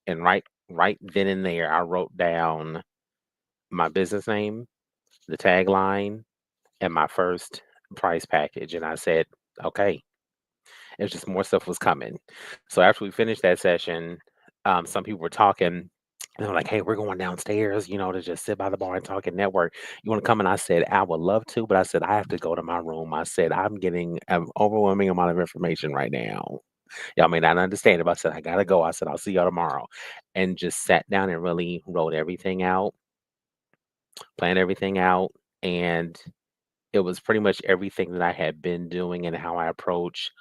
and right then and there, I wrote down my business name, the tagline, and my first price package. And I said, okay, it's just more stuff was coming. So after we finished that session, some people were talking. And they're like, hey, we're going downstairs, to just sit by the bar and talk and network. You want to come? And I said, I would love to, but I said, I have to go to my room. I said, I'm getting an overwhelming amount of information right now. Y'all may not understand it, but I said, I got to go. I said, I'll see y'all tomorrow. And just sat down and really wrote everything out, planned everything out. And it was pretty much everything that I had been doing and how I approach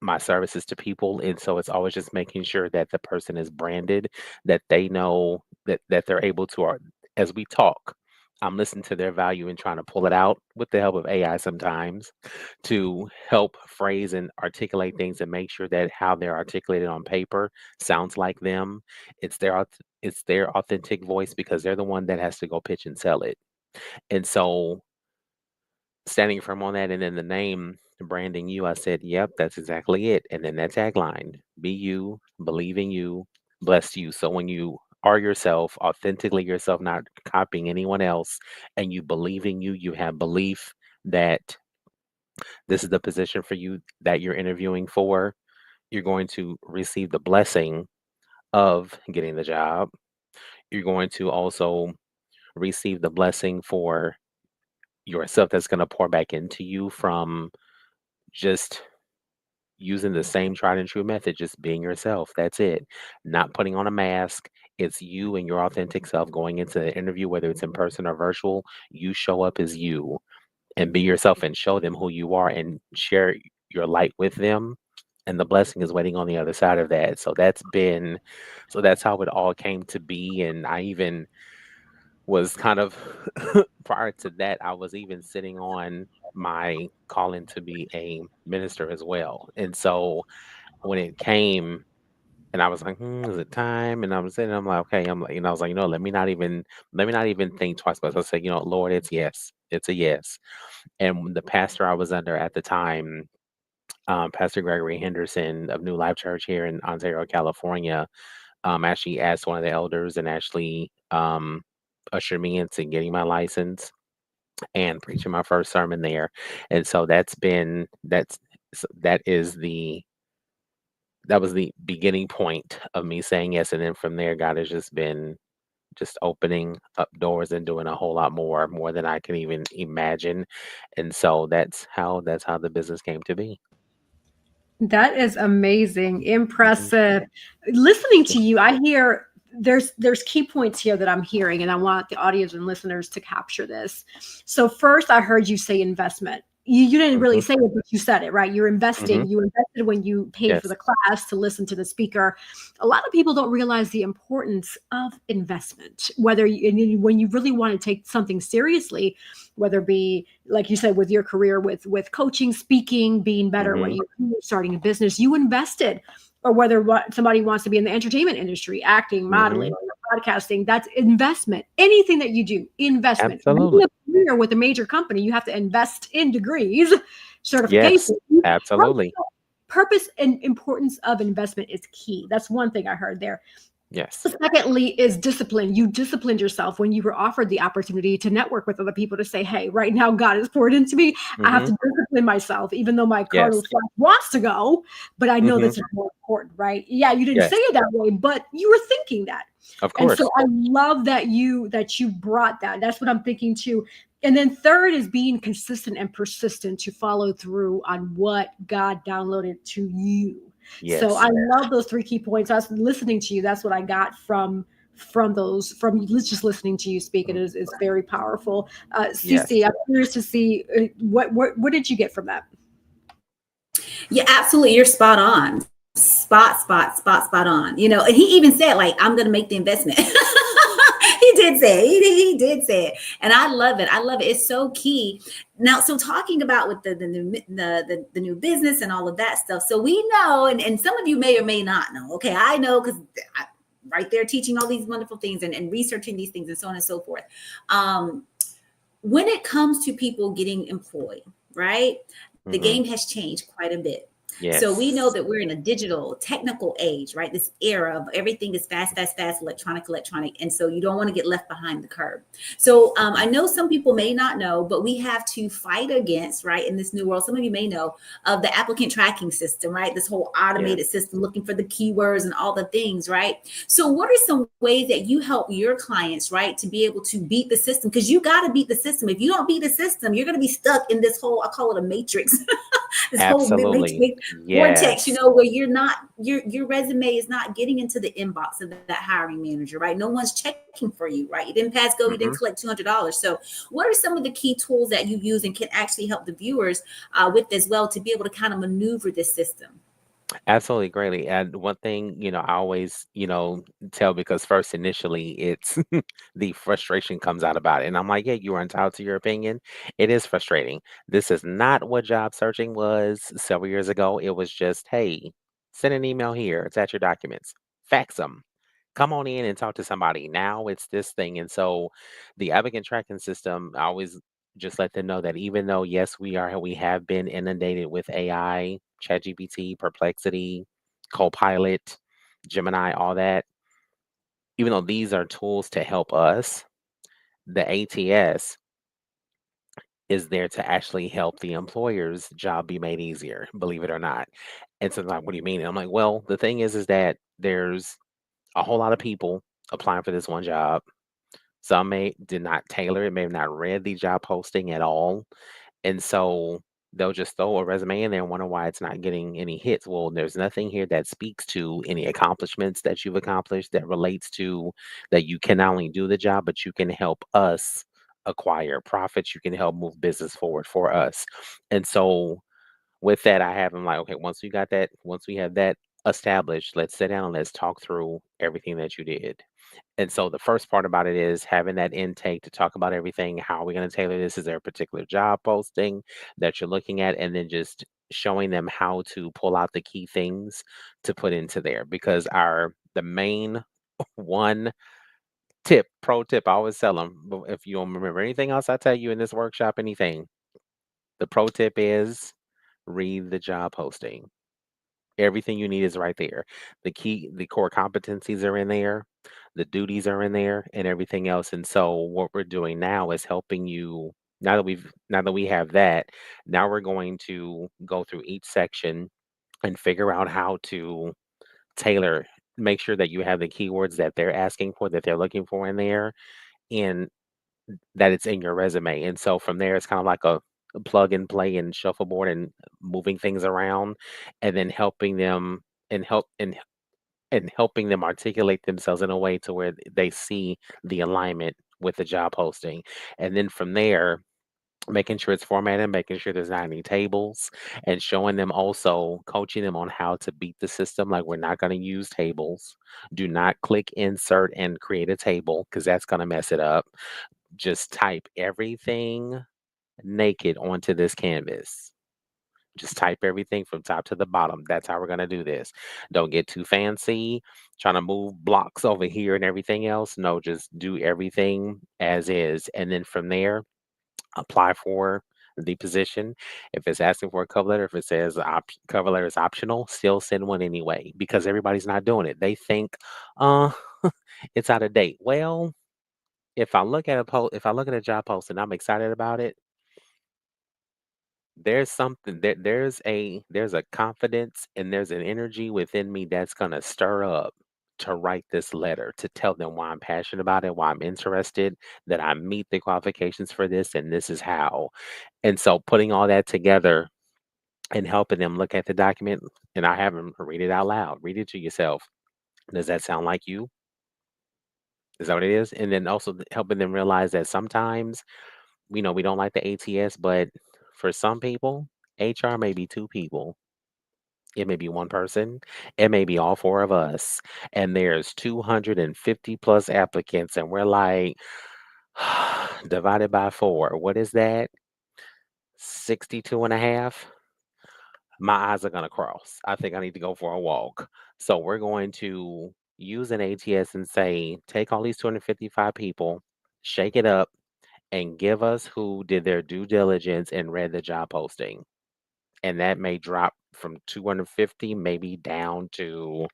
my services to people. And so it's always just making sure that the person is branded, that they know that they're able to, as we talk, I'm listening to their value and trying to pull it out with the help of AI sometimes to help phrase and articulate things and make sure that how they're articulated on paper sounds like them. It's their authentic voice because they're the one that has to go pitch and sell it. And so standing firm on that, and then the name branding you, I said, yep, that's exactly it. And then that tagline, be you, believe in you, bless you. So when you are yourself, authentically yourself, not copying anyone else, and you believe in you, you have belief that this is the position for you that you're interviewing for, you're going to receive the blessing of getting the job. You're going to also receive the blessing for yourself that's going to pour back into you from just using the same tried and true method, just being yourself. That's it. Not putting on a mask. It's you and your authentic self going into the interview, whether it's in person or virtual. You show up as you. and be yourself and show them who you are and share your light with them. And the blessing is waiting on the other side of that. So that's how it all came to be. And I even was kind of, prior to that, I was even sitting on my calling to be a minister as well. And so when it came, and I was like, is it time? And I was sitting, I'm like, okay, I'm like, I was like, let me not even think twice about it. I said, Lord, it's yes, it's a yes. And the pastor I was under at the time, Pastor Gregory Henderson of New Life Church here in Ontario, California, actually asked one of the elders and actually ushered me into getting my license and preaching my first sermon there. And so that is that was the beginning point of me saying yes. And then from there, God has just been just opening up doors and doing a whole lot more than I can even imagine. And so that's how the business came to be. That is amazing, Hmm. impressive. Listening to you, I hear there's key points here that I'm hearing, and I want the audience and listeners to capture this. So first, I heard you say investment. You didn't really Hmm. say it, but you said it, right? You're Hmm. investing. You invested when you paid for Yes. the class to listen to the speaker. A lot of people don't realize the importance of investment. When you really want to take something seriously, whether it be like you said with your career with coaching, speaking, being better, what Hmm. you starting a business, you invested, or whether somebody wants to be in the entertainment industry, acting, modeling, Hmm. or podcasting, that's investment. Anything that you do, investment. Being Absolutely. a career with a major company, you have to invest in degrees, certification. Yes. Absolutely. Purpose and importance of investment is key. That's one thing I heard there. Yes. Secondly, is discipline. You disciplined yourself when you were offered the opportunity to network with other people to say, hey, right now God has poured into me. I have Hmm. to discipline myself, even though my Yes. carnal flesh wants to go, but I know Hmm. this is more important, right? Yeah, you didn't say Yes. it that way, but you were thinking that. Of And so course. I love that you brought that. That's what I'm thinking too. And then third is being consistent and persistent to follow through on what God downloaded to you. So Yes. I love those three key points. I was listening to you. That's what I got from just listening to you speak. It Mhm. is very powerful. Yes. CC, I'm curious to see what did you get from that? Yeah, absolutely. You're spot on. Spot on. And he even said, like, I'm going to make the investment. He did say it. He did say it. And I love it. I love it. It's so key. Now, so talking about with the new business and all of that stuff. So we know, and some of you may or may not know. Okay, I know because right there teaching all these wonderful things and researching these things and so on and so forth. Um, when it comes to people getting employed, right? The Hmm. game has changed quite a bit. So we know Yes. that we're in a digital, technical age, right? This era of everything is fast, electronic. And so you don't want to get left behind the curve. So Hmm. I know some people may not know, but we have to fight against, right, in this new world. Some of you may know of the applicant tracking system, right? This whole Yes. automated system looking for the keywords and all the things, right? So what are some ways that you help your clients, right, to be able to beat the system? Because you got to beat the system. If you don't beat the system, you're going to be stuck in this whole, I call it a matrix. This whole Absolutely. matrix vortex, Yes. where you're not, your resume is not getting into the inbox of that hiring manager, right? No one's checking for you, right? You didn't pass go, you Hmm. didn't collect $200. So what are some of the key tools that you use and can actually help the viewers with as well to be able to kind of maneuver this system? Absolutely, greatly. And one thing, I always, tell, because first initially it's the frustration comes out about it. And I'm like, yeah, you are entitled to your opinion. It is frustrating. This is not what job searching was several years ago. It was just, hey, send an email here, attach your documents, fax them. Come on in and talk to somebody. Now it's this thing. And so the applicant tracking system, I always just let them know that even though, yes, we have been inundated with AI, ChatGPT, Perplexity, Copilot, Gemini, all that, even though these are tools to help us, the ATS is there to actually help the employer's job be made easier, believe it or not. And so, like, what do you mean? And I'm like, well, the thing is that there's a whole lot of people applying for this one job. Some may did not tailor it, may have not read the job posting at all. And so they'll just throw a resume in there and wonder why it's not getting any hits. Well, there's nothing here that speaks to any accomplishments that you've accomplished that relates to that you can not only do the job, but you can help us acquire profits, you can help move business forward for us. And so with that, I have them like, okay, once we have that established, let's sit down and let's talk through everything that you did. And so the first part about it is having that intake to talk about everything. How are we going to tailor this? Is there a particular job posting that you're looking at? And then just showing them how to pull out the key things to put into there. Because the main one pro tip, I always tell them, if you don't remember anything else I tell you in this workshop, anything, the pro tip is read the job posting. Everything you need is right there. The core competencies are in there, the duties are in there, and everything else. And so what we're doing now is helping you. Now that we have that, now we're going to go through each section and figure out how to tailor, make sure that you have the keywords that they're asking for, that they're looking for in there, and that it's in your resume. And so from there, it's kind of like a plug and play and shuffleboard and moving things around, and then helping them and helping them articulate themselves in a way to where they see the alignment with the job posting. And then from there, making sure it's formatted, making sure there's not any tables, and showing them, also coaching them on how to beat the system. Like, we're not going to use tables. Do not click insert and create a table, because that's going to mess it up. Just type everything naked onto this canvas. Just type everything from top to the bottom. That's how we're going to do this. Don't get too fancy trying to move blocks over here and everything else. No, just do everything as is. And then from there, apply for the position. If it's asking for a cover letter, if it says cover letter is optional, still send one anyway, because everybody's not doing it. They think, uh, it's out of date. Well, if I look at if I look at a job post and I'm excited about it, there's something there's a confidence and there's an energy within me that's gonna stir up to write this letter to tell them why I'm passionate about it, why I'm interested, that I meet the qualifications for this, and this is how. And so putting all that together and helping them look at the document, and I have them read it out loud, read it to yourself. Does that sound like you? Is that what it is? And then also helping them realize that sometimes, we don't like the ATS, but for some people, HR may be two people. It may be one person. It may be all four of us. And there's 250 plus applicants. And we're like, divided by four. What is that? 62 and a half. My eyes are going to cross. I think I need to go for a walk. So we're going to use an ATS and say, take all these 255 people, shake it up, and give us who did their due diligence and read the job posting. And that may drop from 250 maybe down to,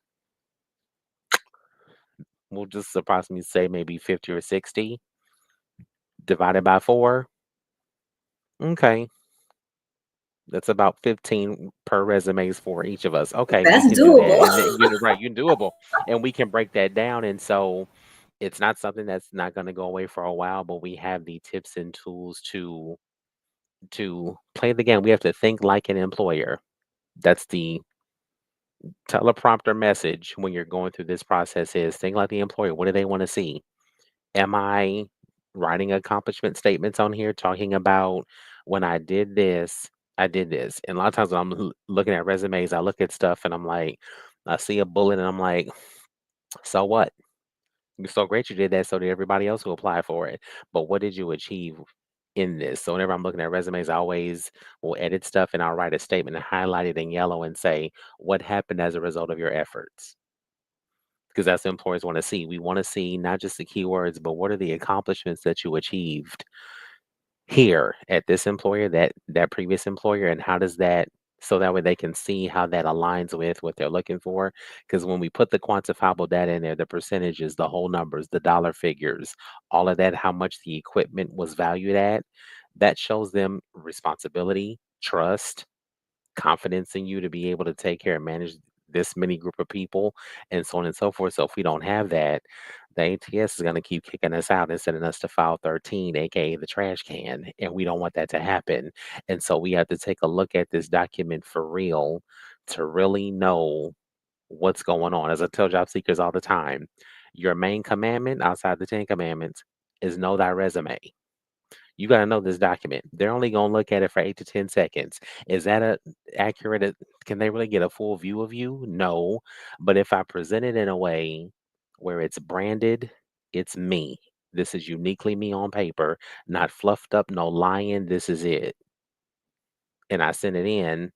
we'll just approximately say maybe 50 or 60 divided by 4. Okay. That's about 15 per resumes for each of us. Okay, we That's can do that. doable. And then, right, you're doable. And we can break that down. And so it's not something that's not going to go away for a while, but we have the tips and tools to play the game. We have to think like an employer. That's the teleprompter message when you're going through this process, is think like the employer. What do they want to see? Am I writing accomplishment statements on here talking about when I did this, I did this? And a lot of times when I'm looking at resumes, I look at stuff and I'm like, I see a bullet and I'm like, so what? You're so great you did that, so did everybody else who applied for it. But what did you achieve in this? So whenever I'm looking at resumes, I always will edit stuff and I'll write a statement and highlight it in yellow and say, what happened as a result of your efforts? Because that's what employers want to see. We want to see not just the keywords, but what are the accomplishments that you achieved here at this employer, that previous employer, and how does that, so that way they can see how that aligns with what they're looking for. Because when we put the quantifiable data in there, the percentages, the whole numbers, the dollar figures, all of that, how much the equipment was valued at, that shows them responsibility, trust, confidence in you to be able to take care and manage this many group of people, and so on and so forth. So if we don't have that, the ATS is going to keep kicking us out and sending us to file 13, aka the trash can, and we don't want that to happen. And so we have to take a look at this document for real to really know what's going on. As I tell job seekers all the time, your main commandment outside the 10 commandments is know thy resume. You got to know this document. They're only going to look at it for 8 to 10 seconds. Is that a accurate? Can they really get a full view of you? No. But if I present it in a way where it's branded, it's me. This is uniquely me on paper, not fluffed up, no lying. This is it. And I send it in,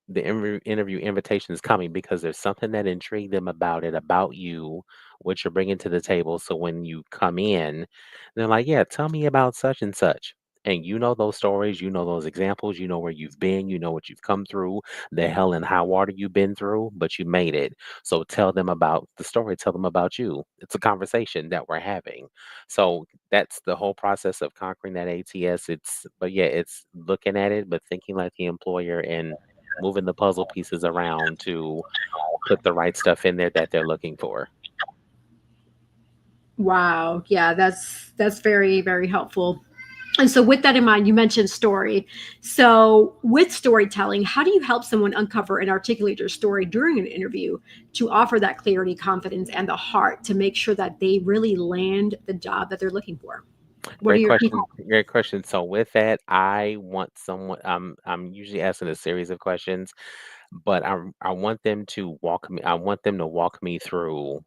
the interview invitation is coming because there's something that intrigued them about it, about you, what you're bringing to the table. So when you come in, they're like, yeah, tell me about such and such. And you know those stories, you know those examples, you know where you've been, you know what you've come through, the hell and high water you've been through, but you made it. So tell them about the story, tell them about you. It's a conversation that we're having. So that's the whole process of conquering that ATS. But yeah, it's looking at it, but thinking like the employer and moving the puzzle pieces around to put the right stuff in there that they're looking for. Wow. Yeah, that's very, very helpful. And so with that in mind, you mentioned story. So with storytelling, how do you help someone uncover and articulate their story during an interview to offer that clarity, confidence, and the heart to make sure that they really land the job that they're looking for? What are Great your key question. Great question. So with that, I want someone. I'm usually asking a series of questions, but I want them to walk me. I want them to walk me through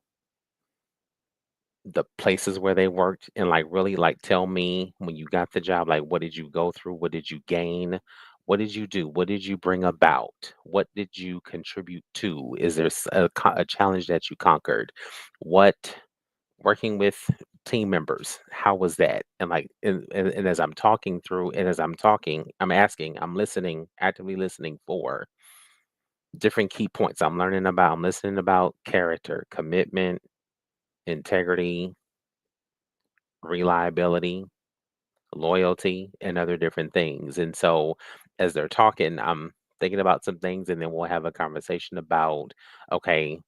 the places where they worked and like really like tell me when you got the job, like what did you go through? What did you gain? What did you do? What did you bring about? What did you contribute to? Is there a challenge that you conquered? What working with team members, how was that? And like and as I'm talking through and as I'm talking, I'm asking, I'm listening, actively listening for different key points. I'm listening about character, commitment, integrity, reliability, loyalty, and other different things. And so as they're talking, I'm thinking about some things and then we'll have a conversation about, okay,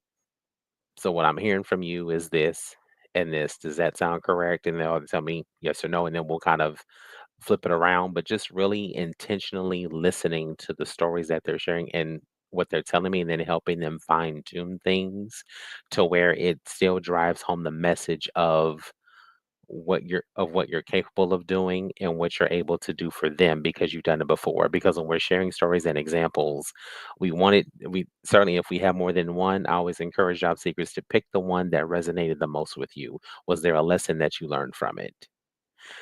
so what I'm hearing from you is this and this. Does that sound correct? And they'll either tell me yes or no, and then we'll kind of flip it around, but just really intentionally listening to the stories that they're sharing and what they're telling me, and then helping them fine tune things to where it still drives home the message of what you're capable of doing and what you're able to do for them because you've done it before. Because when we're sharing stories and examples, we certainly, if we have more than one, I always encourage job seekers to pick the one that resonated the most with you. Was there a lesson that you learned from it?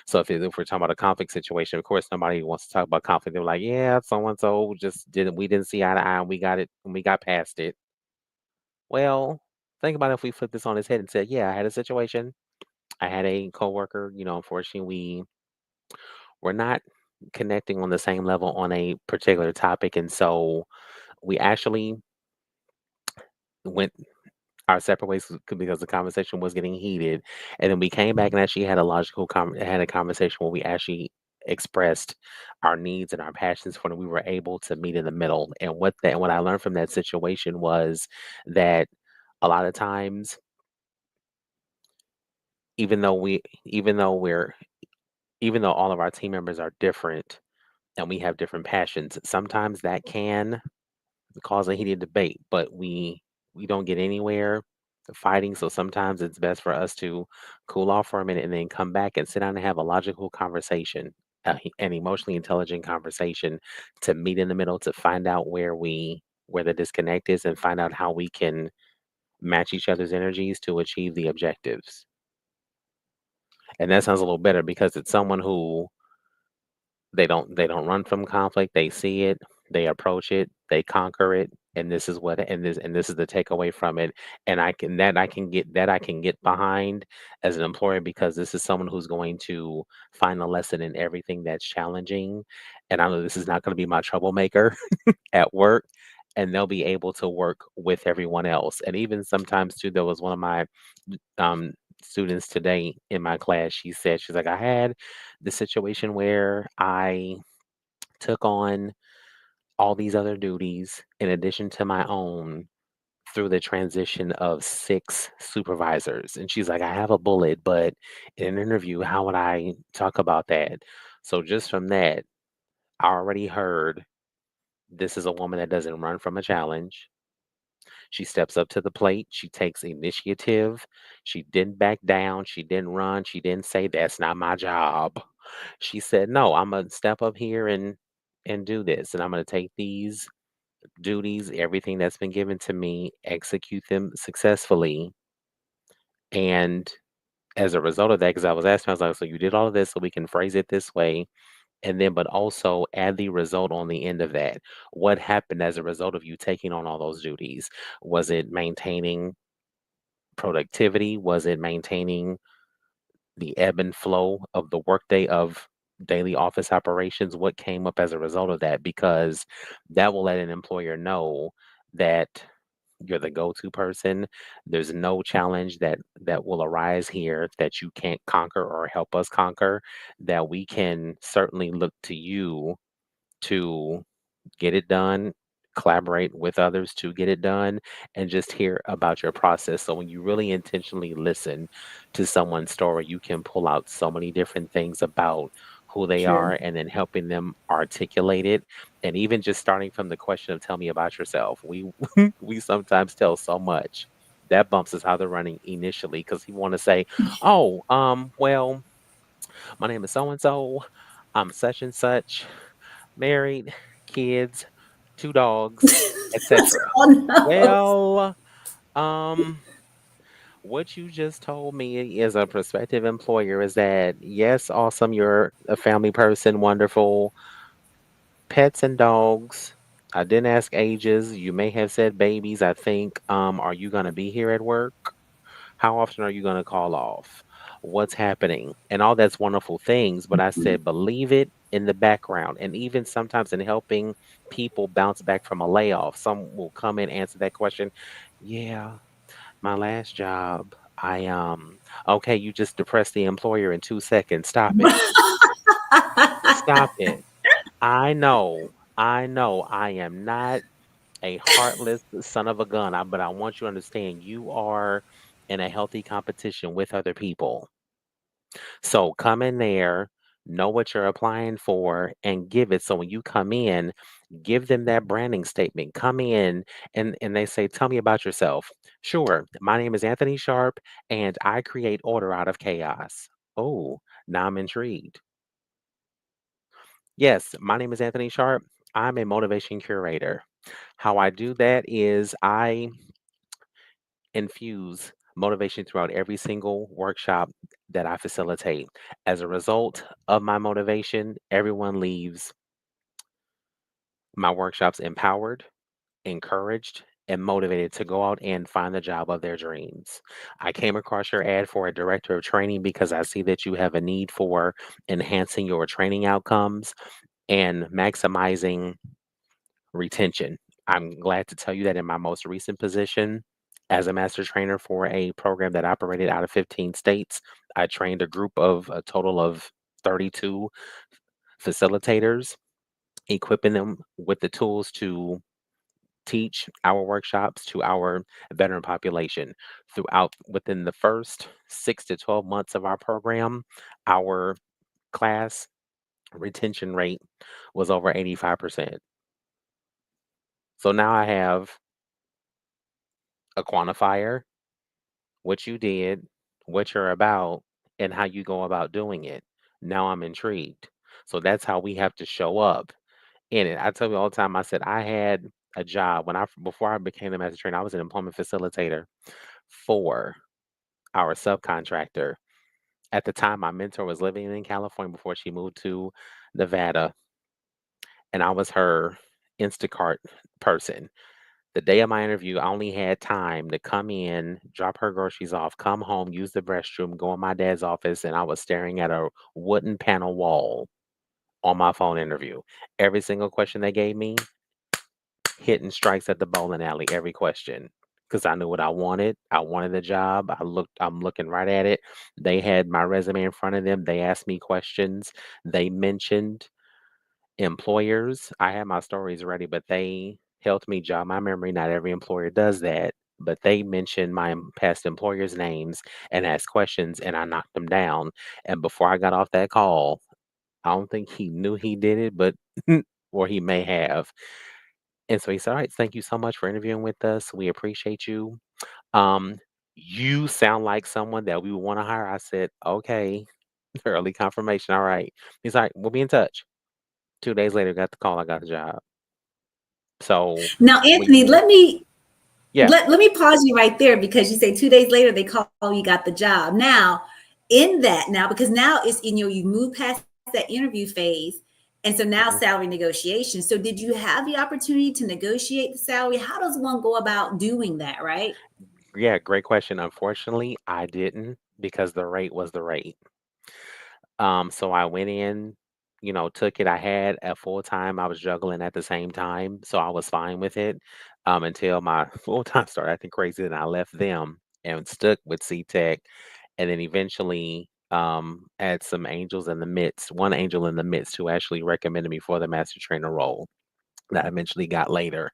So if we're talking about a conflict situation, of course nobody wants to talk about conflict. They're like, yeah, so and so just didn't we didn't see eye to eye and we got it and we got past it. Well, think about if we flip this on its head and said, yeah, I had a situation. I had a coworker, unfortunately we're not connecting on the same level on a particular topic. And so we actually went our separate ways because the conversation was getting heated. And then we came back and actually had a conversation where we actually expressed our needs and our passions for it. We were able to meet in the middle. And what I learned from that situation was that a lot of times, even though we even though we're even though all of our team members are different and we have different passions, sometimes that can cause a heated debate, but we don't get anywhere fighting. So sometimes it's best for us to cool off for a minute and then come back and sit down and have a logical conversation, an emotionally intelligent conversation to meet in the middle to find out where the disconnect is and find out how we can match each other's energies to achieve the objectives. And that sounds a little better because it's someone who they don't run from conflict. They see it, they approach it, they conquer it, and this is the takeaway from it. And I can get behind as an employer because this is someone who's going to find a lesson in everything that's challenging. And I know this is not going to be my troublemaker at work. And they'll be able to work with everyone else. And even sometimes too, there was one of my um students today in my class. She's like, I had the situation where I took on all these other duties in addition to my own through the transition of 6 supervisors. And she's like, I have a bullet, but in an interview, how would I talk about that? So just from that, I already heard this is a woman that doesn't run from a challenge. She steps up to the plate. She takes initiative. She didn't back down. She didn't run. She didn't say, that's not my job. She said, "No, I'm gonna step up here and do this, and I'm gonna take these duties, everything that's been given to me, execute them successfully." And as a result of that, because I was asking, I was like, "So you did all of this, so we can phrase it this way, and then, but also add the result on the end of that. What happened as a result of you taking on all those duties? Was it maintaining productivity? Was it maintaining the ebb and flow of the workday of daily office operations? What came up as a result of that?" Because that will let an employer know that you're the go-to person. There's no challenge that will arise here that you can't conquer or help us conquer, that we can certainly look to you to get it done, collaborate with others to get it done, and just hear about your process. So when you really intentionally listen to someone's story, you can pull out so many different things about who they True. are and then helping them articulate it. And even just starting from the question of tell me about yourself. We we sometimes tell so much. That bumps us out of running initially because he want to say, "Oh, well, my name is so and so. I'm such and such, married, kids, 2 dogs, etc." Oh no. Well, um, what you just told me as a prospective employer is that, yes, awesome, you're a family person, wonderful, pets and dogs. I didn't ask ages. You may have said babies, I think. Are you gonna be here at work? How often are you going to call off? What's happening? And all that's wonderful things. But I said, believe it in the background. And even sometimes in helping people bounce back from a layoff, some will come and answer that question. Yeah, my last job, okay, you just depressed the employer in 2 seconds. Stop it. Stop it. I know, I am not a heartless son of a gun, but I want you to understand you are in a healthy competition with other people. So come in there, know what you're applying for, and give it. So when you come in, give them that branding statement. Come in and they say, "Tell me about yourself." "Sure, my name is Anthony Sharp, and I create order out of chaos." Oh, now I'm intrigued. "Yes, my name is Anthony Sharp. I'm a motivation curator. How I do that is I infuse motivation throughout every single workshop that I facilitate. As a result of my motivation, everyone leaves my workshops empowered, encouraged, and motivated to go out and find the job of their dreams." I came across your ad for a director of training because I see that you have a need for enhancing your training outcomes and maximizing retention. I'm glad to tell you that in my most recent position as a master trainer for a program that operated out of 15 states, I trained a group of a total of 32 facilitators, equipping them with the tools to teach our workshops to our veteran population. Throughout within the first 6 to 12 months of our program, our class retention rate was over 85%. So now I have a quantifier, what you did, what you're about, and how you go about doing it. Now I'm intrigued. So that's how we have to show up in it. I tell you all the time, I said I had a job before I became the master trainer, I was an employment facilitator for our subcontractor. At the time, my mentor was living in California before she moved to Nevada, and I was her Instacart person. The day of my interview, I only had time to come in, drop her groceries off, come home, use the restroom, go in my dad's office, and I was staring at a wooden panel wall on my phone interview. Every single question they gave me, hitting strikes at the bowling alley, every question. Because I knew what I wanted. I wanted the job. I'm looking right at it. They had my resume in front of them. They asked me questions. They mentioned employers. I had my stories ready, but they helped me jog my memory. Not every employer does that, but they mentioned my past employers' names and asked questions, and I knocked them down. And before I got off that call, I don't think he knew he did it, but or he may have. And so he said, "All right, thank you so much for interviewing with us. We appreciate you. Um, you sound like someone that we would want to hire." I said, "Okay." Early confirmation. All right. He's like, we'll be in touch. 2 days later, got the call. I got the job. So Now, when Anthony, you, yeah, let me pause you right there because you say 2 days later they call you got the job. Now, in that now, because now it's in you move past that interview phase. And so now mhm. salary negotiation. So did you have the opportunity to negotiate the salary? How does one go about doing that, right? Yeah, great question. Unfortunately, I didn't because the rate was the rate. So I went in, took it. I had a full time. I was juggling at the same time, so I was fine with it until my full time started acting crazy. And I left them and stuck with C Tech, and then eventually had some angels in the midst. One angel in the midst who actually recommended me for the master trainer role that I eventually got later.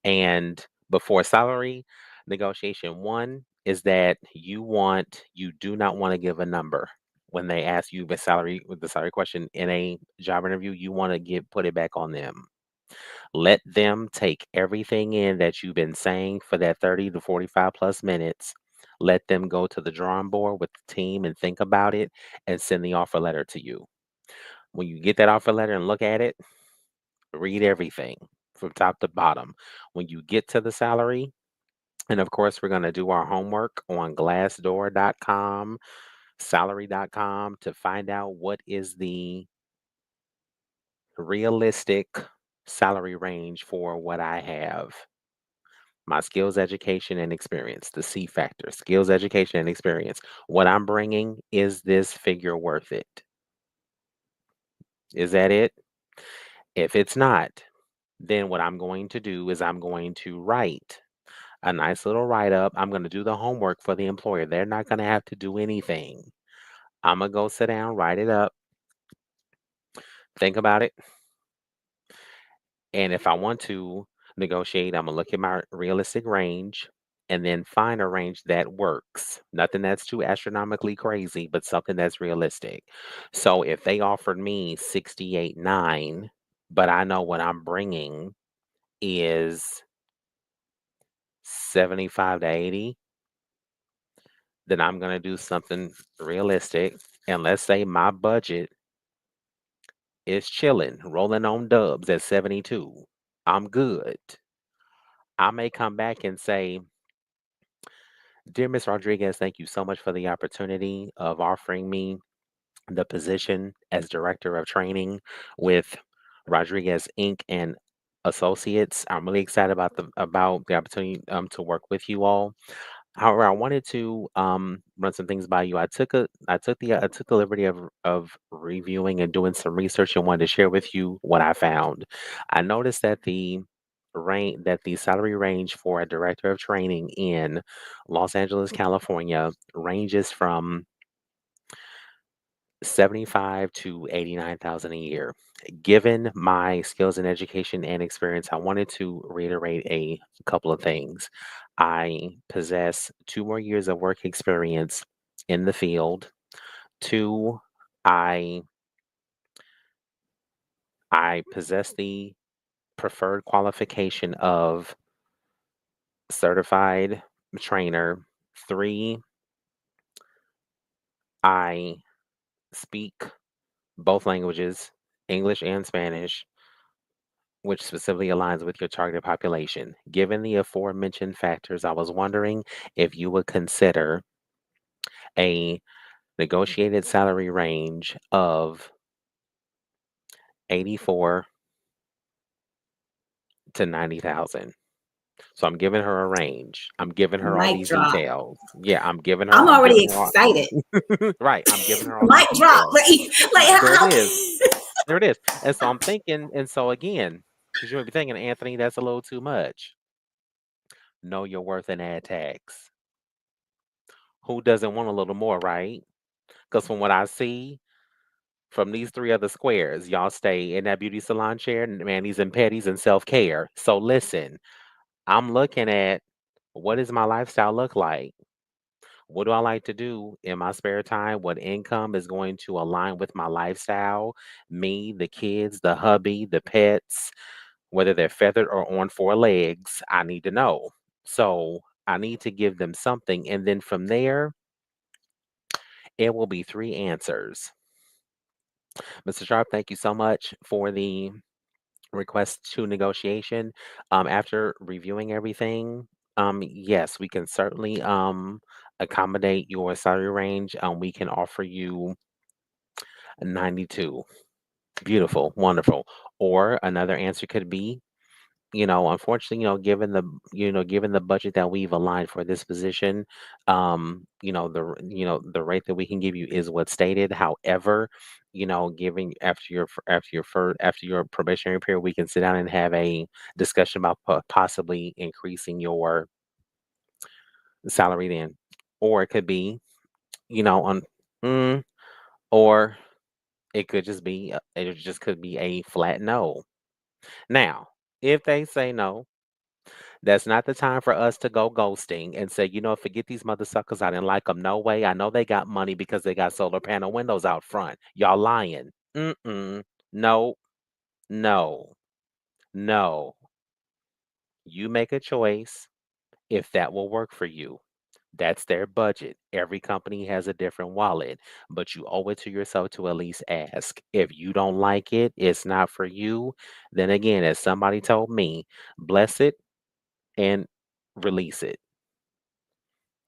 And before salary negotiation, one is that you do not want to give a number. When they ask you the salary with the salary question in a job interview, you want to put it back on them. Let them take everything in that you've been saying for that 30 to 45 plus minutes. Let them go to the drawing board with the team and think about it and send the offer letter to you. When you get that offer letter and look at it, read everything from top to bottom. When you get to the salary, and of course, we're going to do our homework on glassdoor.com, salary.com to find out what is the realistic salary range for what I have. My skills, education, and experience, the C factor, skills, education, and experience. What I'm bringing, is this figure worth it? Is that it? If it's not, then what I'm going to do is I'm going to write a nice little write up. I'm going to do the homework for the employer. They're not going to have to do anything. I'm going to go sit down, write it up, think about it. And if I want to negotiate, I'm going to look at my realistic range and then find a range that works. Nothing that's too astronomically crazy, but something that's realistic. So if they offered me 68.9, but I know what I'm bringing is 75 to 80, then I'm going to do something realistic. And let's say my budget is chilling, rolling on dubs at 72. I'm good. I may come back and say, Dear Miss Rodriguez, thank you so much for the opportunity of offering me the position as director of training with Rodriguez Inc. and Associates. I'm really excited about the opportunity to work with you all. However, I wanted to run some things by you. I took the liberty of reviewing and doing some research and wanted to share with you what I found. I noticed that the salary range for a director of training in Los Angeles, California ranges from 75 to 89,000 a year. Given my skills and education and experience, I wanted to reiterate a couple of things. I possess 2 more years of work experience in the field. Two, I I possess the preferred qualification of certified trainer. Three, I speak both languages, English and Spanish, which specifically aligns with your target population. Given the aforementioned factors, I was wondering if you would consider a negotiated salary range of 84 to 90,000. So I'm giving her a range. I'm giving her all Mic these drop. details. Yeah, I'm I'm already giving her all excited. right. I'm giving her all these Mic drop. details. Like There it how is. There it is. And so I'm thinking, and so again, because you might be thinking, Anthony, that's a little too much. Know your worth and add tax. Who doesn't want a little more, right? Because from what I see from these three other squares, y'all stay in that beauty salon chair, manis and petties and self care. So listen, I'm looking at what does my lifestyle look like? What do I like to do in my spare time? What income is going to align with my lifestyle? Me, the kids, the hubby, the pets, whether they're feathered or on four legs, I need to know. So I need to give them something. And then from there, it will be three answers. Mr. Sharp, thank you so much for the request to negotiation. After reviewing everything, yes, we can certainly accommodate your salary range. We can offer you 92. Beautiful, wonderful. Or another answer could be, unfortunately, given the budget that we've aligned for this position, the rate that we can give you is what's stated. However, giving after your probationary period, we can sit down and have a discussion about possibly increasing your salary then. Or it could be, on mm, or it just could be a flat no. Now, if they say no, that's not the time for us to go ghosting and say, forget these mother suckers. I didn't like them. No way. I know they got money because they got solar panel windows out front. Y'all lying. Mm-mm. No, no, no. You make a choice if that will work for you. That's their budget. Every company has a different wallet, but you owe it to yourself to at least ask. If you don't like it, it's not for you. Then again, as somebody told me, bless it and release it.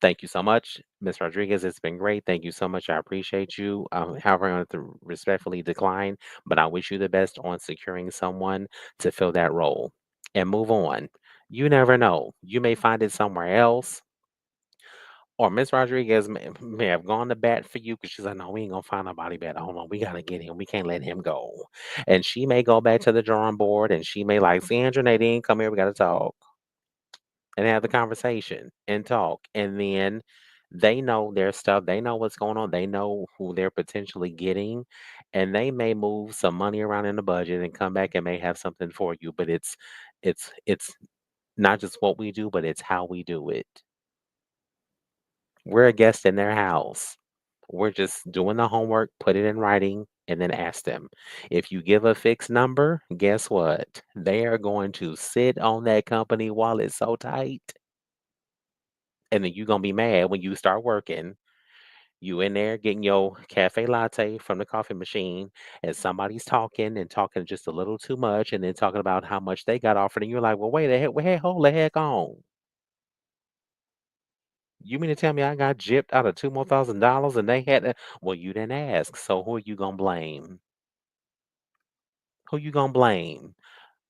Thank you so much, Ms. Rodriguez. It's been great. Thank you so much. I appreciate you. However, I'm going to respectfully decline, but I wish you the best on securing someone to fill that role and move on. You never know. You may find it somewhere else, or Miss Rodriguez may have gone to bat for you because she's like, no, we ain't going to find nobody better. Hold on. We got to get him. We can't let him go. And she may go back to the drawing board and she may like, Sandra, Nadine, come here. We got to talk and have the conversation and talk. And then they know their stuff. They know what's going on. They know who they're potentially getting. And they may move some money around in the budget and come back and may have something for you. But it's not just what we do, but it's how we do it. We're a guest in their house. We're just doing the homework, put it in writing, and then ask them. If you give a fixed number, guess what? They are going to sit on that company wallet so tight. And then you're gonna be mad when you start working. You in there getting your cafe latte from the coffee machine, and somebody's talking and talking just a little too much, and then talking about how much they got offered, and you're like, "Well, wait a heck, wait, hold the heck on. You mean to tell me I got gypped out of two more $1,000 and they had to, well, you didn't ask, so who are you gonna blame? Who you gonna blame?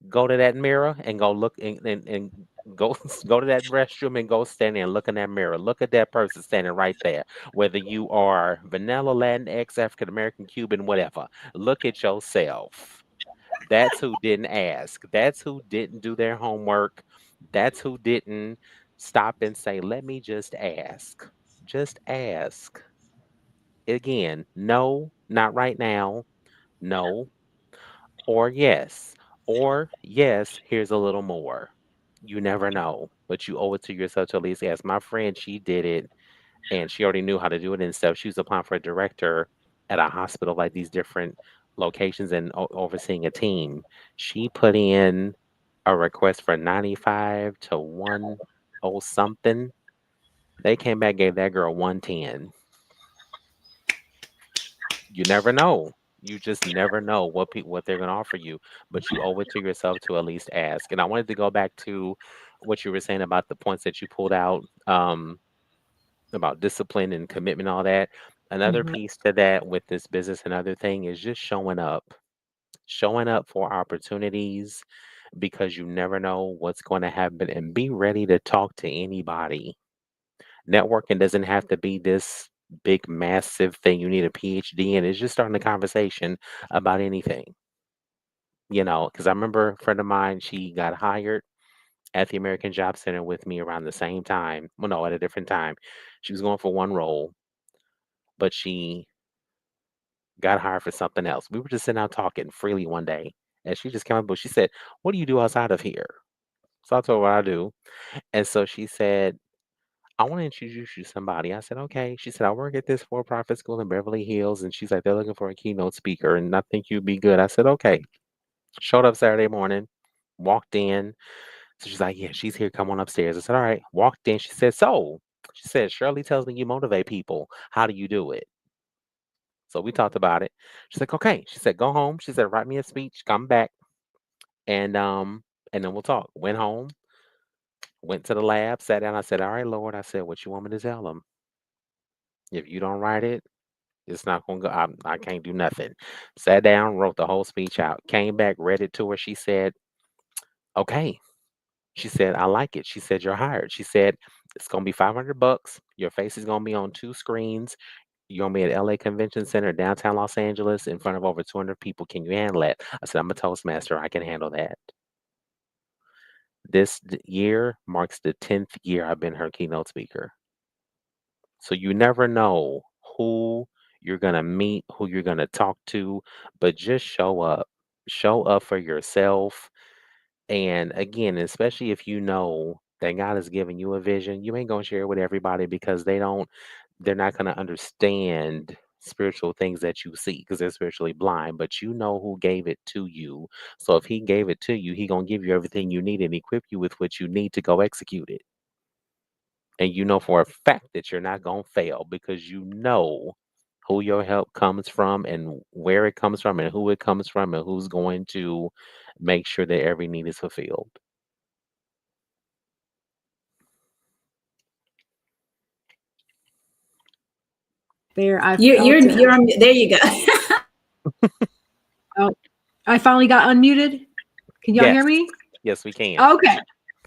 Go to that mirror and go look and go go to that restroom and go stand there and look in that mirror. Look at that person standing right there. Whether you are vanilla, Latinx, African American, Cuban, whatever. Look at yourself. That's who didn't ask. That's who didn't do their homework. That's who didn't stop and say, let me just ask. Just ask. Again, no, not right now. No, or yes. Or yes, here's a little more. You never know, but you owe it to yourself to at least ask. My friend, she did it and she already knew how to do it and stuff. She was applying for a director at a hospital, like these different locations and overseeing a team. She put in a request for 95 to 10 something. They came back, gave that girl 110. You never know. You just never know what they're going to offer you, but you owe it to yourself to at least ask. And I wanted to go back to what you were saying about the points that you pulled out, about discipline and commitment, all that. Another Mhm. piece to that with this business, another thing is just showing up for opportunities because you never know what's going to happen, and be ready to talk to anybody. Networking doesn't have to be this big, massive thing you need a PhD in. It's just starting a conversation about anything, because I remember a friend of mine, she got hired at the American Job Center with me around the same time. Well, no, at a different time. She was going for one role, but she got hired for something else. We were just sitting out talking freely one day, and she just came up, but she said, "What do you do outside of here?" So I told her what I do. And so she said, I want to introduce you to somebody. I said, okay. She said, I work at this for profit school in Beverly Hills. And she's like, they're looking for a keynote speaker and I think you'd be good. I said, okay. Showed up Saturday morning, walked in. So she's like, yeah, she's here. Come on upstairs. I said, all right. Walked in. She said, Shirley tells me you motivate people. How do you do it? So we talked about it. She's like, okay. She said, go home. She said, write me a speech, come back, and then we'll talk. Went home, went to the lab, sat down. I said, all right, Lord. I said, what you want me to tell them? If you don't write it, it's not gonna go. I can't do nothing. Sat down, wrote the whole speech out, came back, read it to her. She said, okay. She said, I like it. She said, you're hired. She said, it's gonna be $500. Your face is gonna be on 2 screens. You're gonna be at LA Convention Center, downtown Los Angeles, in front of over 200 people. Can you handle that? I said, I'm a Toastmaster. I can handle that. This year marks the 10th year I've been her keynote speaker. So you never know who you're going to meet, who you're going to talk to, but just show up. Show up for yourself. And again, especially if you know that God has given you a vision, you ain't going to share it with everybody because they're not going to understand spiritual things that you see because they're spiritually blind, but you know who gave it to you. So if he gave it to you, he going to give you everything you need and equip you with what you need to go execute it. And you know for a fact that you're not going to fail because you know who your help comes from and where it comes from and who it comes from and who's going to make sure that every need is fulfilled. There, I You're felt it. you're on, there you go. Oh, I finally got unmuted. Can y'all Yes. hear me? Yes, we can. Okay.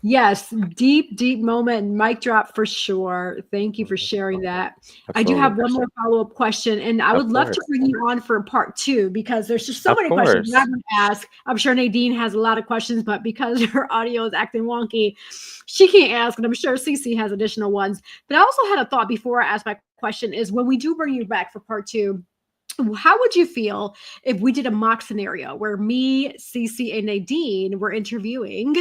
Yes, deep moment, mic drop for sure. Thank you for Mhm. sharing that. I do have Absolutely. one more follow-up question, and I Of would love to course. bring you on for part 2 because there's just so Of many questions that I course. would ask. I'm sure Nadine has a lot of questions, but because her audio is acting wonky, she can't ask, and I'm sure Cece has additional ones. But I also had a thought before I ask my question is when we do bring you back for part 2, how would you feel if we did a mock scenario where me, Cece, and Nadine were interviewing?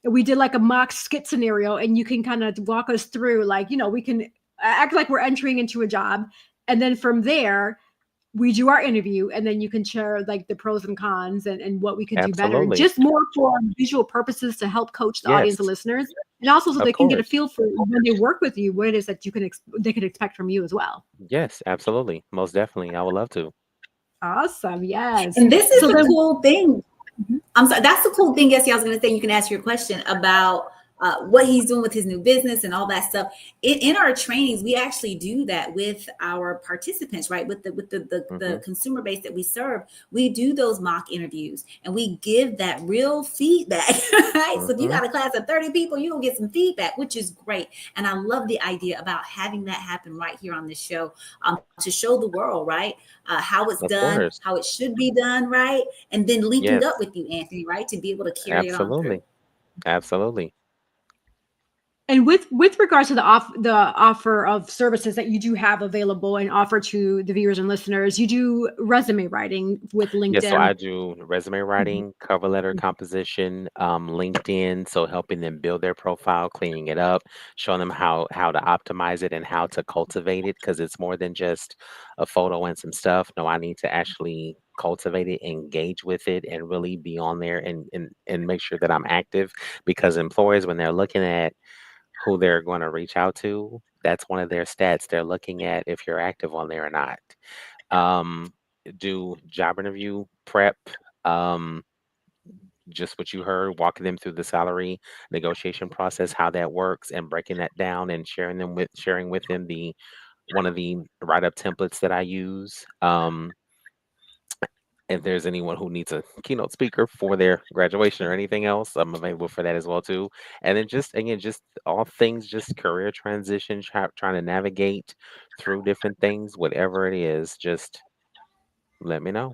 And we did like a mock skit scenario, and you can kind of walk us through, like, we can act like we're entering into a job. And then from there, we do our interview, and then you can share like the pros and cons and what we could do better, Absolutely. just more for visual purposes to help coach the audience and Yes. listeners. And also so Of they can get a course. feel for when they work with you, what it is that they can expect from you as well. Yes, absolutely. Most definitely. I would love to. Awesome. Yes. And this is So the then, cool thing. I'm sorry. That's the cool thing. Yes, I was going to say you can ask your question about what he's doing with his new business and all that stuff. In our trainings, we actually do that with our participants, right? With the consumer base that we serve, we do those mock interviews and we give that real feedback, right? So if you got a class of 30 people, you'll get some feedback, which is great. And I love the idea about having that happen right here on this show to show the world, right? How it's Of done, course. how it should be done, right? And then linking Yes. up with you, Anthony, right? To be able to carry it on through. Absolutely. Absolutely. and with regards to the offer of services that you do have available and offer to the viewers and listeners, you do resume writing with Yeah, so LinkedIn. I do resume writing, cover letter composition, LinkedIn, so helping them build their profile, cleaning it up, showing them how to optimize it and how to cultivate it because it's more than just a photo and some stuff. No, I need to actually cultivate it, engage with it, and really be on there and make sure that I'm active because employers, when they're looking at who they're going to reach out to, that's one of their stats. They're looking at if you're active on there or not. Um, do job interview prep, um, just what you heard, walking them through the salary negotiation process, how that works, and breaking that down and sharing with them the one of the write-up templates that I use. If there's anyone who needs a keynote speaker for their graduation or anything else, I'm available for that as well too. And then just again, just all things, just career transition, trying to navigate through different things, whatever it is, just let me know.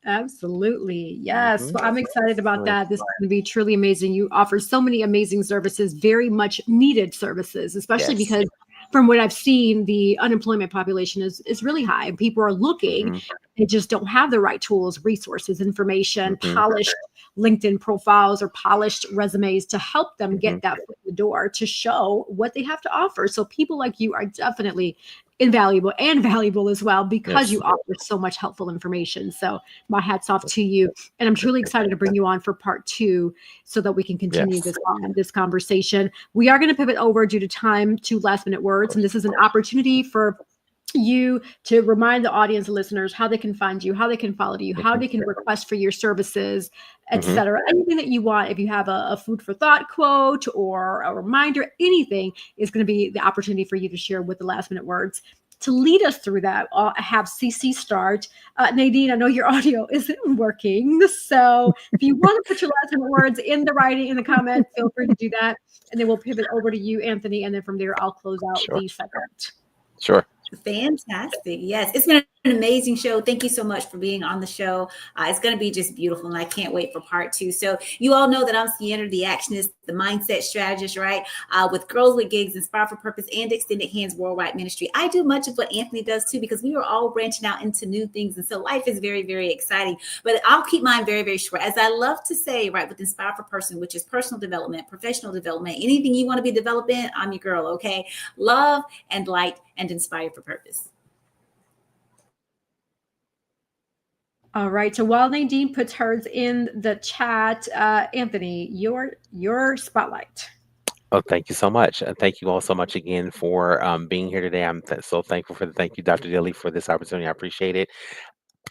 Absolutely. Yes. Hmm. Well, I'm excited about Right. that. This is going to be truly amazing. You offer so many amazing services, very much needed services, especially Yes. because from what I've seen, the unemployment population is really high and people are looking. Hmm. They just don't have the right tools, resources, information, Hmm. polished LinkedIn profiles or polished resumes to help them Hmm. get that foot in the door to show what they have to offer. So people like you are definitely invaluable and valuable as well because Yes. you offer so much helpful information. So my hat's off to you. And I'm truly excited to bring you on for part 2 so that we can continue Yes. this conversation. We are going to pivot over due to time to last minute Of words. And course. this is an opportunity for you to remind the audience, listeners, how they can find you, how they can follow you, how they can request for your services, etc. Anything that you want. If you have a food for thought quote or a reminder, anything is going to be the opportunity for you to share with the last minute words. To lead us through that, I'll have CC start. Nadine, I know your audio isn't working, so if you want to put your last minute words in the writing, in the comment, feel free to do that, and then we'll pivot over to you, Anthony, and then from there, I'll close out the segment. Sure. Fantastic. Yes, it's been an amazing show. Thank you so much for being on the show. It's going to be just beautiful, and I can't wait for part 2. So you all know that I'm Sienna, the actionist, the mindset strategist, right? With Girls with Gigs, Inspire for Purpose, and Extended Hands Worldwide Ministry. I do much of what Anthony does too, because we are all branching out into new things. And so life is very, very exciting, but I'll keep mine very, very short. As I love to say, right, with Inspire for Person, which is personal development, professional development, anything you want to be developing, I'm your girl. Okay. Love and light and inspire for purpose. All right. So while Nadine puts hers in the chat, Anthony, your spotlight. Oh, thank you so much. And thank you all so much again for being here today. I'm so thankful for thank you, Dr. Dilly, for this opportunity. I appreciate it.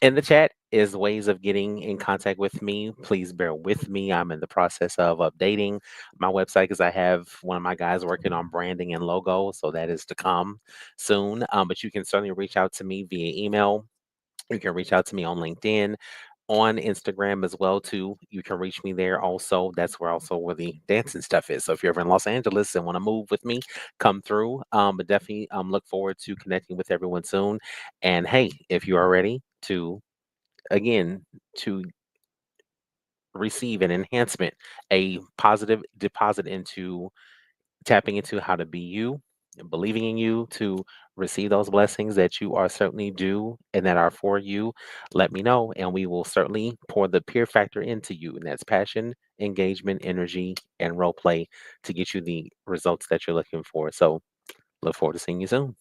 In the chat is ways of getting in contact with me. Please bear with me. I'm in the process of updating my website because I have one of my guys working on branding and logo. So that is to come soon. But you can certainly reach out to me via email. You can reach out to me on LinkedIn, on Instagram as well too. You can reach me there also. That's where the dancing stuff is. So if you're ever in Los Angeles and want to move with me, come through. But definitely look forward to connecting with everyone soon. And hey, if you are ready to receive an enhancement, a positive deposit into tapping into how to be you and believing in you to receive those blessings that you are certainly due and that are for you, let me know, and we will certainly pour the peer factor into you, and that's passion, engagement, energy, and role play to get you the results that you're looking for. So look forward to seeing you soon.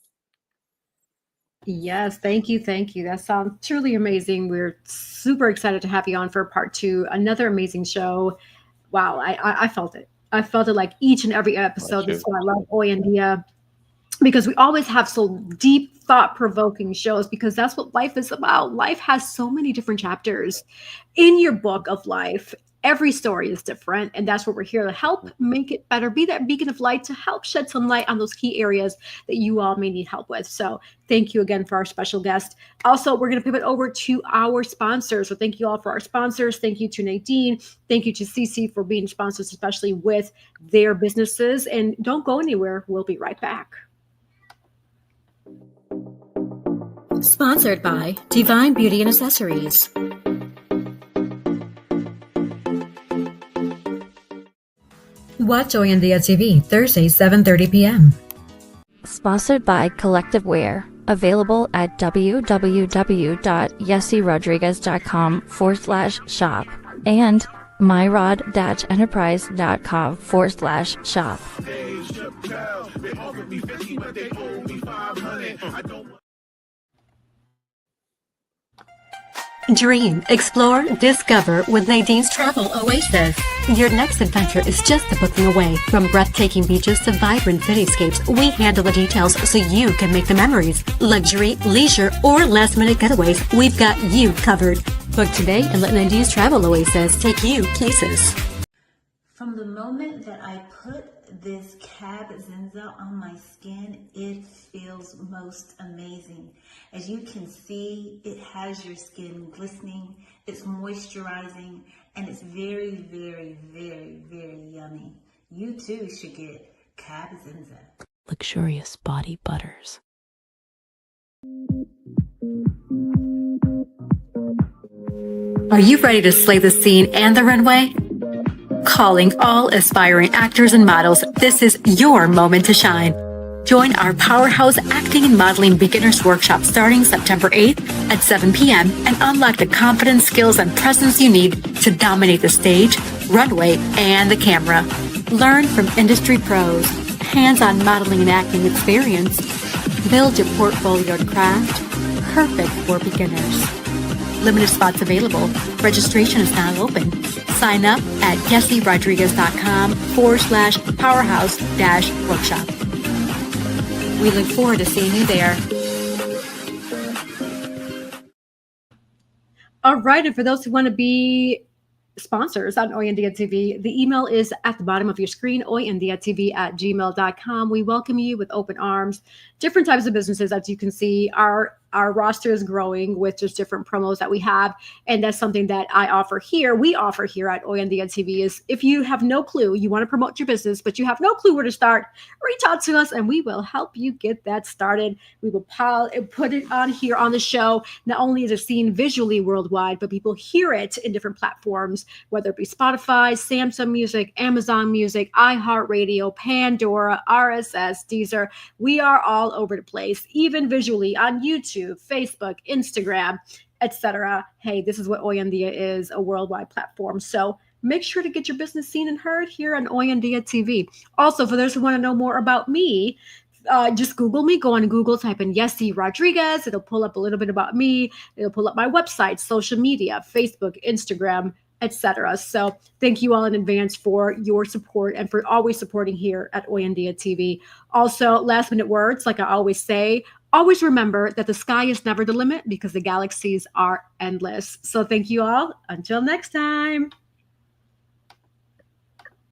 Yes, thank you. That sounds truly amazing. We're super excited to have you on for part 2. Another amazing show. Wow, I felt it. I felt it like each and every episode. That's why I love Hoy En Día, because we always have so deep, thought-provoking shows, because that's what life is about. Life has so many different chapters in your book of life. Every story is different, and that's what we're here to help make it better, be that beacon of light to help shed some light on those key areas that you all may need help with. So thank you again for our special guest. Also, we're going to pivot over to our sponsors. So thank you all for our sponsors. Thank you to Nadine. Thank you to CC for being sponsors, especially with their businesses. And don't go anywhere. We'll be right back. Sponsored by Divine Beauty and Accessories. Watch Hoy En Día TV, Thursdays, 7:30 p.m. Sponsored by Collective Wear. Available at www.yessirodriguez.com/shop and myrod-enterprise.com/shop. Dream, explore, discover with Nadine's Travel Oasis. Your next adventure is just a booking away. From breathtaking beaches to vibrant cityscapes, we handle the details so you can make the memories. Luxury, leisure, or last-minute getaways, we've got you covered. Book today and let Nadine's Travel Oasis take you places. From the moment that I put this Cab Zenza on my skin, it feels most amazing. As you can see, it has your skin glistening, it's moisturizing, and it's very, very, very, very yummy. You too should get Cab Zenza. Luxurious body butters. Are you ready to slay the scene and the runway? Calling all aspiring actors and models, this is your moment to shine. Join our Powerhouse Acting and Modeling Beginners Workshop starting September 8th at 7 p.m. and unlock the confidence, skills, and presence you need to dominate the stage, runway, and the camera. Learn from industry pros, hands-on modeling and acting experience. Build your portfolio to craft, perfect for beginners. Limited spots available. Registration is now open. Sign up at yessirodriguez.com/powerhouse-workshop. We look forward to seeing you there. All right. And for those who want to be sponsors on Hoy En Día TV, the email is at the bottom of your screen, hoyendiatv@gmail.com. We welcome you with open arms. Different types of businesses, as you can see, our roster is growing with just different promos that we have. And that's something that we offer here at Hoy En Día TV is if you have no clue, you want to promote your business, but you have no clue where to start, reach out to us and we will help you get that started. We will put it on here on the show. Not only is it seen visually worldwide, but people hear it in different platforms, whether it be Spotify, Samsung Music, Amazon Music, iHeartRadio, Pandora, RSS, Deezer. We are all over the place, even visually on YouTube, Facebook, Instagram, etc. Hey, this is what Hoy En Día is, a worldwide platform. So make sure to get your business seen and heard here on Hoy En Día TV. Also, for those who want to know more about me, just Google me. Go on Google, type in Yessie Rodriguez. It'll pull up a little bit about me. It'll pull up my website, social media, Facebook, Instagram, etc. So thank you all in advance for your support and for always supporting here at Hoy En Día TV. Also, last minute words, like I always say, always remember that the sky is never the limit because the galaxies are endless. So thank you all. Until next time.